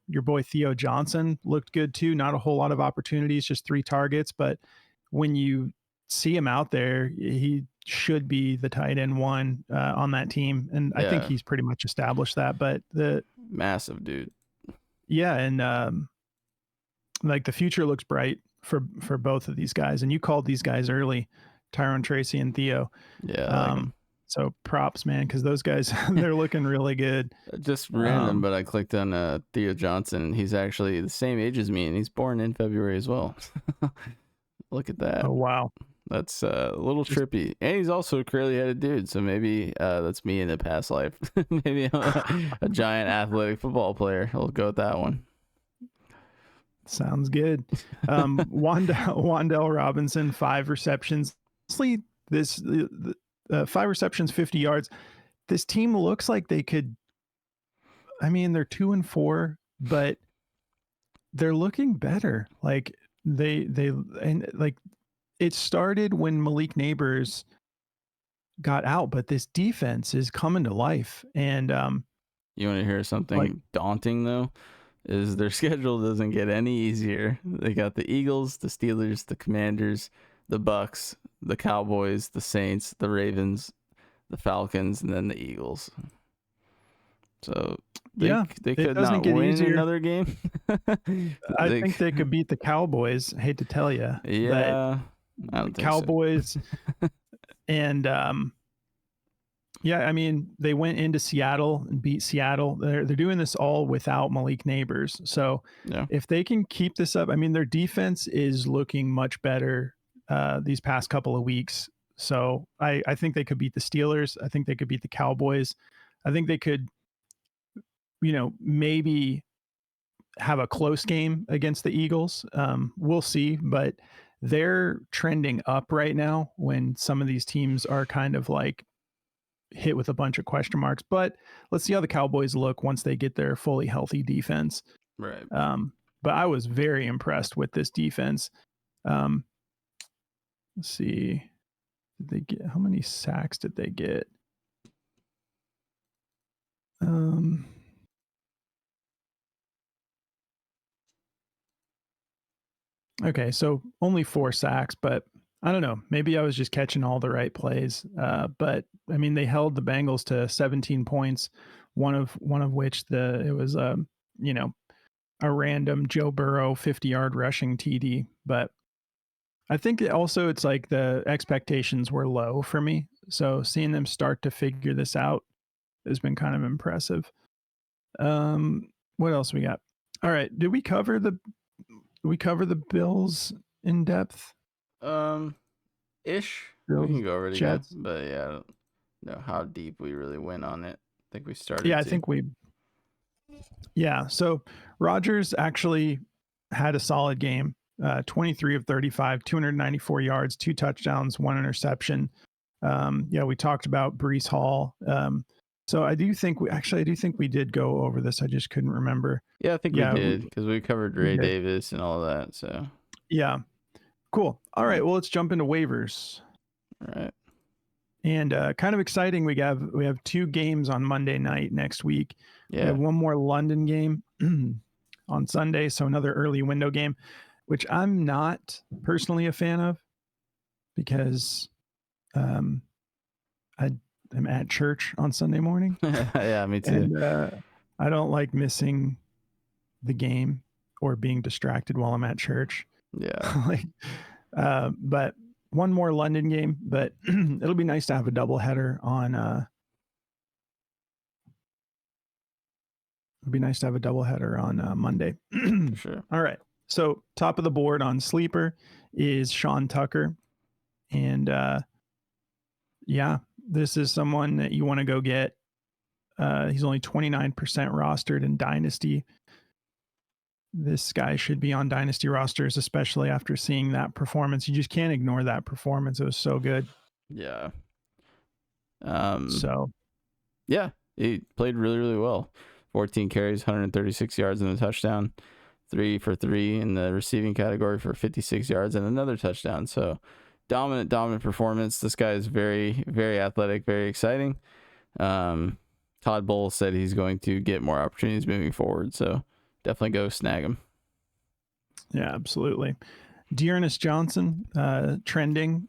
your boy Theo Johnson looked good too. Not a whole lot of opportunities, just 3 targets, but when you see him out there, he should be the tight end 1 on that team. And I think he's pretty much established that, but the massive dude. Yeah. And like, the future looks bright for both of these guys. And you called these guys early, Tyrone Tracy and Theo. Yeah. So props, man, because those guys, they're looking really good. Just random, but I clicked on Theo Johnson. He's actually the same age as me, and he's born in February as well. Look at that. Oh, wow. That's a little trippy. And he's also a curly-headed dude, so maybe that's me in a past life. Maybe I'm a giant athletic football player. I'll go with that one. Sounds good. Wan'Dale Robinson, 5 receptions. Honestly, this 5 receptions, 50 yards. This team looks like they could. I mean, they're 2-4, but they're looking better. Like, and like, it started when Malik Neighbors got out, but this defense is coming to life. And you want to hear something daunting though? Is their schedule doesn't get any easier. They got the Eagles, the Steelers, the Commanders, the Bucks, the Cowboys, the Saints, the Ravens, the Falcons, and then the Eagles. So they could not win another game. I think they could beat the Cowboys. I hate to tell you. Yeah, I don't think Cowboys. So. And I mean, they went into Seattle and beat Seattle. They're doing this all without Malik Neighbors. So if they can keep this up, I mean, their defense is looking much better these past couple of weeks. So I think they could beat the Steelers. I think they could beat the Cowboys. I think they could, maybe have a close game against the Eagles. We'll see, but they're trending up right now when some of these teams are kind of like hit with a bunch of question marks. But let's see how the Cowboys look once they get their fully healthy defense. Right. But I was very impressed with this defense. Let's see. How many sacks did they get? Okay, so only 4 sacks, but I don't know. Maybe I was just catching all the right plays. But I mean, they held the Bengals to 17 points, one of which it was a random Joe Burrow 50-yard rushing TD. But I think also it's like the expectations were low for me. So seeing them start to figure this out has been kind of impressive. What else we got? All right. Did we cover the Bills in depth? Ish. We Bills, can go over it again, Jets. but yeah, I don't know how deep we really went on it. I think we started Yeah, I to. think so Rodgers actually had a solid game. 23 of 35, 294 yards, 2 touchdowns, 1 interception. Yeah, we talked about Brees Hall. So I do think we did go over this. I just couldn't remember. Yeah, I think we Yeah, did because we covered we Ray did. Davis and all that. So Yeah, cool. All right, well, let's jump into waivers. all right. And kind of exciting. We have 2 games on Monday night next week. We Yeah. have one more London game on Sunday, so another early window game, which I'm not personally a fan of because I am at church on Sunday morning, Yeah, me too. and I don't like missing the game or being distracted while I'm at church. Yeah. Like, but one more London game, but it'll be nice to have a doubleheader on. It'd be nice to have a doubleheader on Monday. For sure. All right. So top of the board on sleeper is Sean Tucker, and yeah, this is someone that you want to go get. He's only 29% rostered in Dynasty. This guy should be on Dynasty rosters, especially after seeing that performance. You just can't ignore that performance. It was so good. Yeah. So yeah, he played really, really well. 14 carries, 136 yards and a touchdown. 3 for 3 in the receiving category for 56 yards and another touchdown. So dominant performance. This guy is very, very athletic, very exciting. Todd Bowles said he's going to get more opportunities moving forward. So definitely go snag him. yeah, absolutely. Dearness Johnson, trending,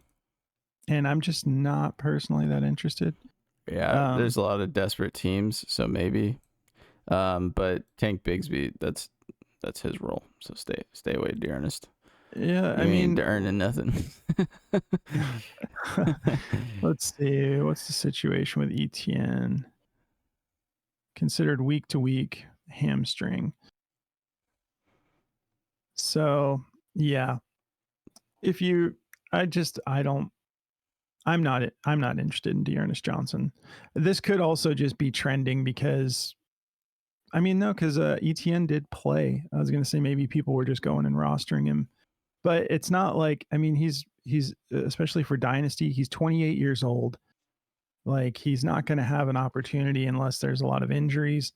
and I'm just not personally that interested. Yeah, there's a lot of desperate teams, so maybe. But Tank Bigsby, that's his role. So stay away, Dearnest. Yeah, I mean, earning nothing. Let's see. What's the situation with ETN? Considered week to week hamstring. So yeah, I'm not interested in Dearness Johnson. This could also just be trending because ETN did play. I was going to say maybe people were just going and rostering him, but it's not like, he's especially for Dynasty, he's 28 years old. Like, he's not going to have an opportunity unless there's a lot of injuries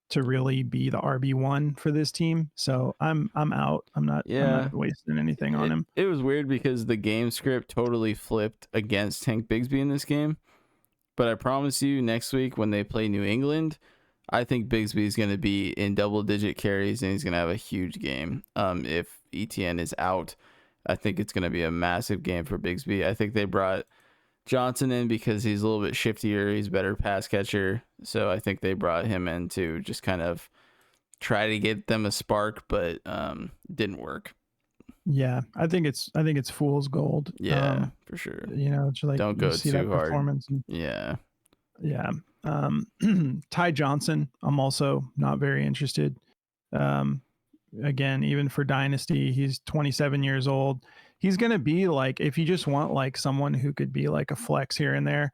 to really be the RB1 for this team. So I'm out. I'm not wasting anything on him. It was weird because the game script totally flipped against Tank Bigsby in this game. But I promise you, next week when they play New England, I think Bigsby is going to be in double-digit carries and he's going to have a huge game. If ETN is out, I think it's going to be a massive game for Bigsby. I think they brought Johnson in because he's a little bit shiftier. He's a better pass catcher. So I think they brought him in to just kind of try to get them a spark, but didn't work. Yeah, I think it's fool's gold. Yeah, for sure. It's like, don't go see too that hard. Performance and, yeah. Ty Johnson, I'm also not very interested. Again, even for Dynasty, he's 27 years old. He's going to be like, if you just want like someone who could be like a flex here and there,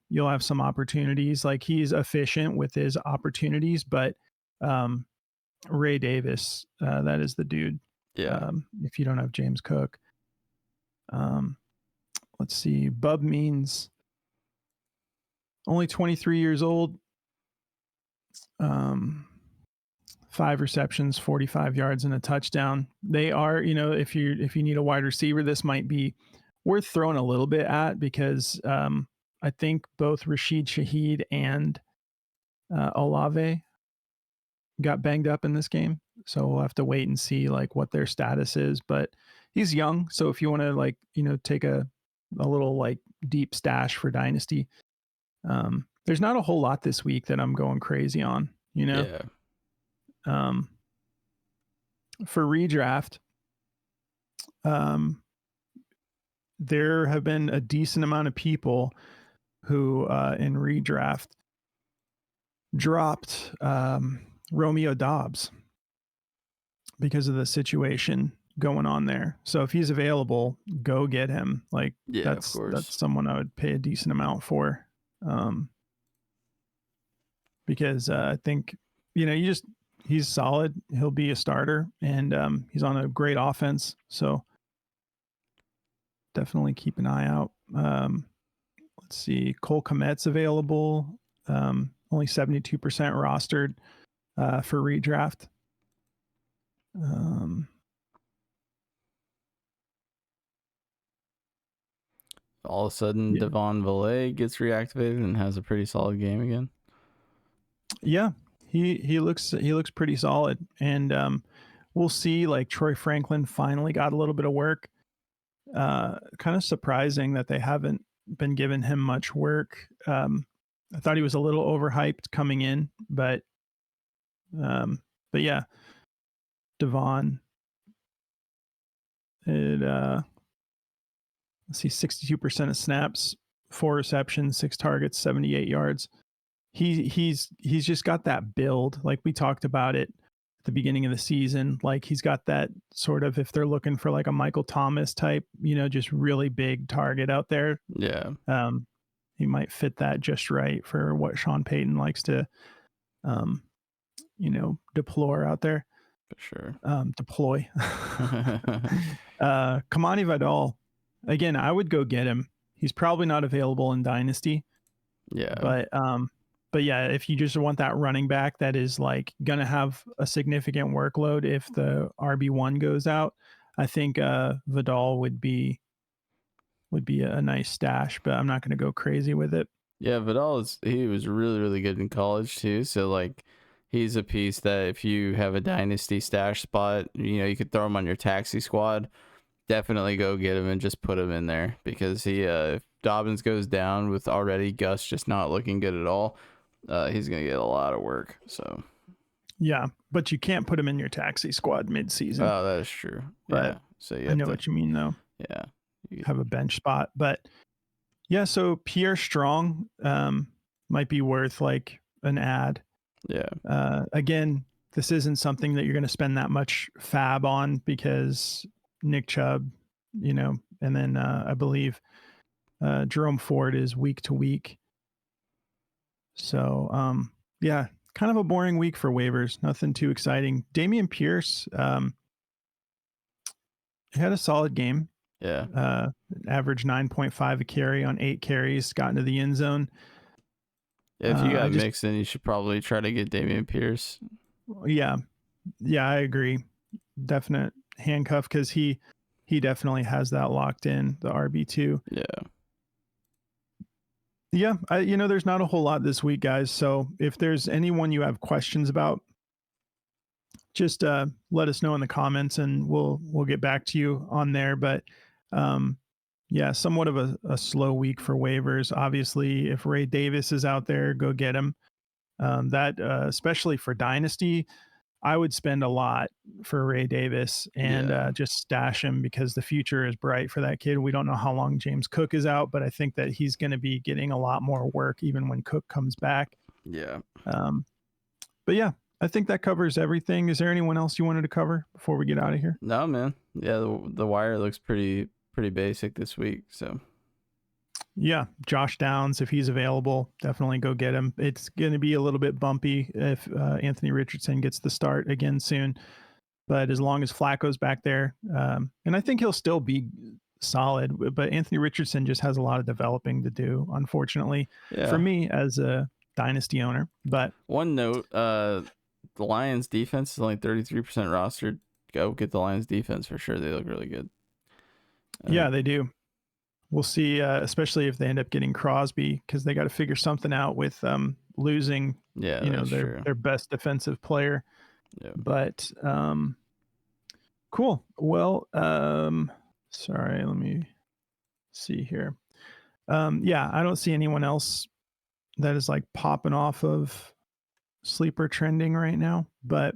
you'll have some opportunities. Like, he's efficient with his opportunities, but Ray Davis, that is the dude. Yeah. If you don't have James Cook. Let's see. Bub Means, only 23 years old. 5 receptions, 45 yards and a touchdown. They are, if you need a wide receiver, this might be worth throwing a little bit at because I think both Rashid Shaheed and Olave got banged up in this game. So we'll have to wait and see like what their status is, but he's young. So if you want to take a little like deep stash for Dynasty, there's not a whole lot this week that I'm going crazy on, Yeah. For redraft, there have been a decent amount of people who in redraft dropped Romeo Dobbs because of the situation going on there. So if he's available, go get him. Like of course. that's someone I would pay a decent amount for. Because I think, he's solid. He'll be a starter, and he's on a great offense. So definitely keep an eye out. Let's see. Cole Kmet's available. Only 72% rostered for redraft. All of a sudden, Devon Valet gets reactivated and has a pretty solid game again. Yeah, he looks pretty solid, and we'll see. Like Troy Franklin finally got a little bit of work. Kind of surprising that they haven't been giving him much work. I thought he was a little overhyped coming in, but yeah, Devon. Let's see, 62% of snaps, 4 receptions, 6 targets, 78 yards. He's just got that build, like we talked about it at the beginning of the season. Like he's got that sort of, if they're looking for like a Michael Thomas type, just really big target out there. Yeah. He might fit that just right for what Sean Payton likes to, deplore out there. For sure. Deploy. Kamani Vidal, again, I would go get him. He's probably not available in Dynasty. Yeah. But yeah, if you just want that running back that is like gonna have a significant workload if the RB1 goes out, I think Vidal would be a nice stash, but I'm not gonna go crazy with it. Yeah, Vidal he was really, really good in college too. So like he's a piece that if you have a dynasty stash spot, you could throw him on your taxi squad. Definitely go get him and just put him in there, because if Dobbins goes down with already Gus just not looking good at all, he's gonna get a lot of work. So yeah, but you can't put him in your taxi squad mid-season. Oh, that is true. But yeah, so I know what you mean though. Yeah, you have a bench spot, but yeah. So Pierre Strong might be worth like an ad. Yeah. Again, this isn't something that you're going to spend that much fab on, because Nick Chubb, and then I believe Jerome Ford is week to week. So yeah, kind of a boring week for waivers. Nothing too exciting. Dameon Pierce had a solid game. Yeah. Average 9.5 a carry on 8 carries, got into the end zone. If you got Mixon, you should probably try to get Dameon Pierce. Yeah, I agree. Definite handcuff, because he definitely has that locked in, the RB2. Yeah, there's not a whole lot this week, guys. So if there's anyone you have questions about, just let us know in the comments, and we'll get back to you on there. But yeah, somewhat of a slow week for waivers. Obviously, if Ray Davis is out there, go get him. That especially for Dynasty, I would spend a lot for Ray Davis and just stash him, because the future is bright for that kid. We don't know how long James Cook is out, but I think that he's going to be getting a lot more work even when Cook comes back. Yeah. But yeah, I think that covers everything. Is there anyone else you wanted to cover before we get out of here? No, man. Yeah, the wire looks pretty basic this week. So yeah, Josh Downs, if he's available, definitely go get him. It's going to be a little bit bumpy if Anthony Richardson gets the start again soon, but as long as Flacco's back there, and I think he'll still be solid, but Anthony Richardson just has a lot of developing to do, unfortunately, for me as a Dynasty owner. But one note, the Lions defense is only 33% rostered. Go get the Lions defense for sure. They look really good. Yeah, they do. We'll see, especially if they end up getting Crosby, because they got to figure something out with losing, their best defensive player. Yeah. But cool. Well, sorry, let me see here. Yeah, I don't see anyone else that is like popping off of sleeper trending right now, but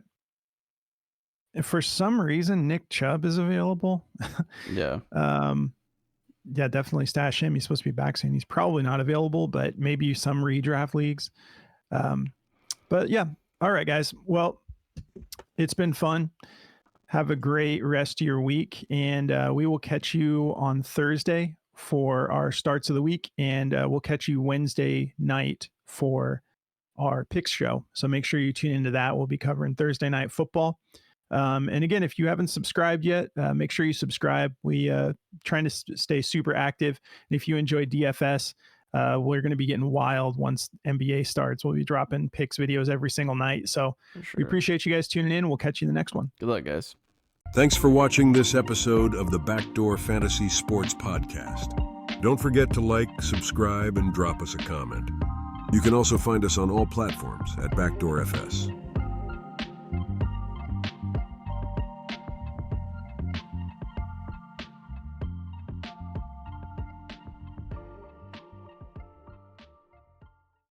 if for some reason Nick Chubb is available, yeah. yeah, definitely stash him. He's supposed to be back soon. He's probably not available, but maybe some redraft leagues. But yeah, all right, guys. Well, it's been fun. Have a great rest of your week, and we will catch you on Thursday for our starts of the week, and we'll catch you Wednesday night for our picks show. So make sure you tune into that. We'll be covering Thursday night football. And again, if you haven't subscribed yet, make sure you subscribe. We trying to stay super active. And if you enjoy DFS, we're going to be getting wild once NBA starts. We'll be dropping picks videos every single night. So we appreciate you guys tuning in. We'll catch you in the next one. Good luck, guys. Thanks for watching this episode of the Backdoor Fantasy Sports Podcast. Don't forget to like, subscribe, and drop us a comment. You can also find us on all platforms at Backdoor FS.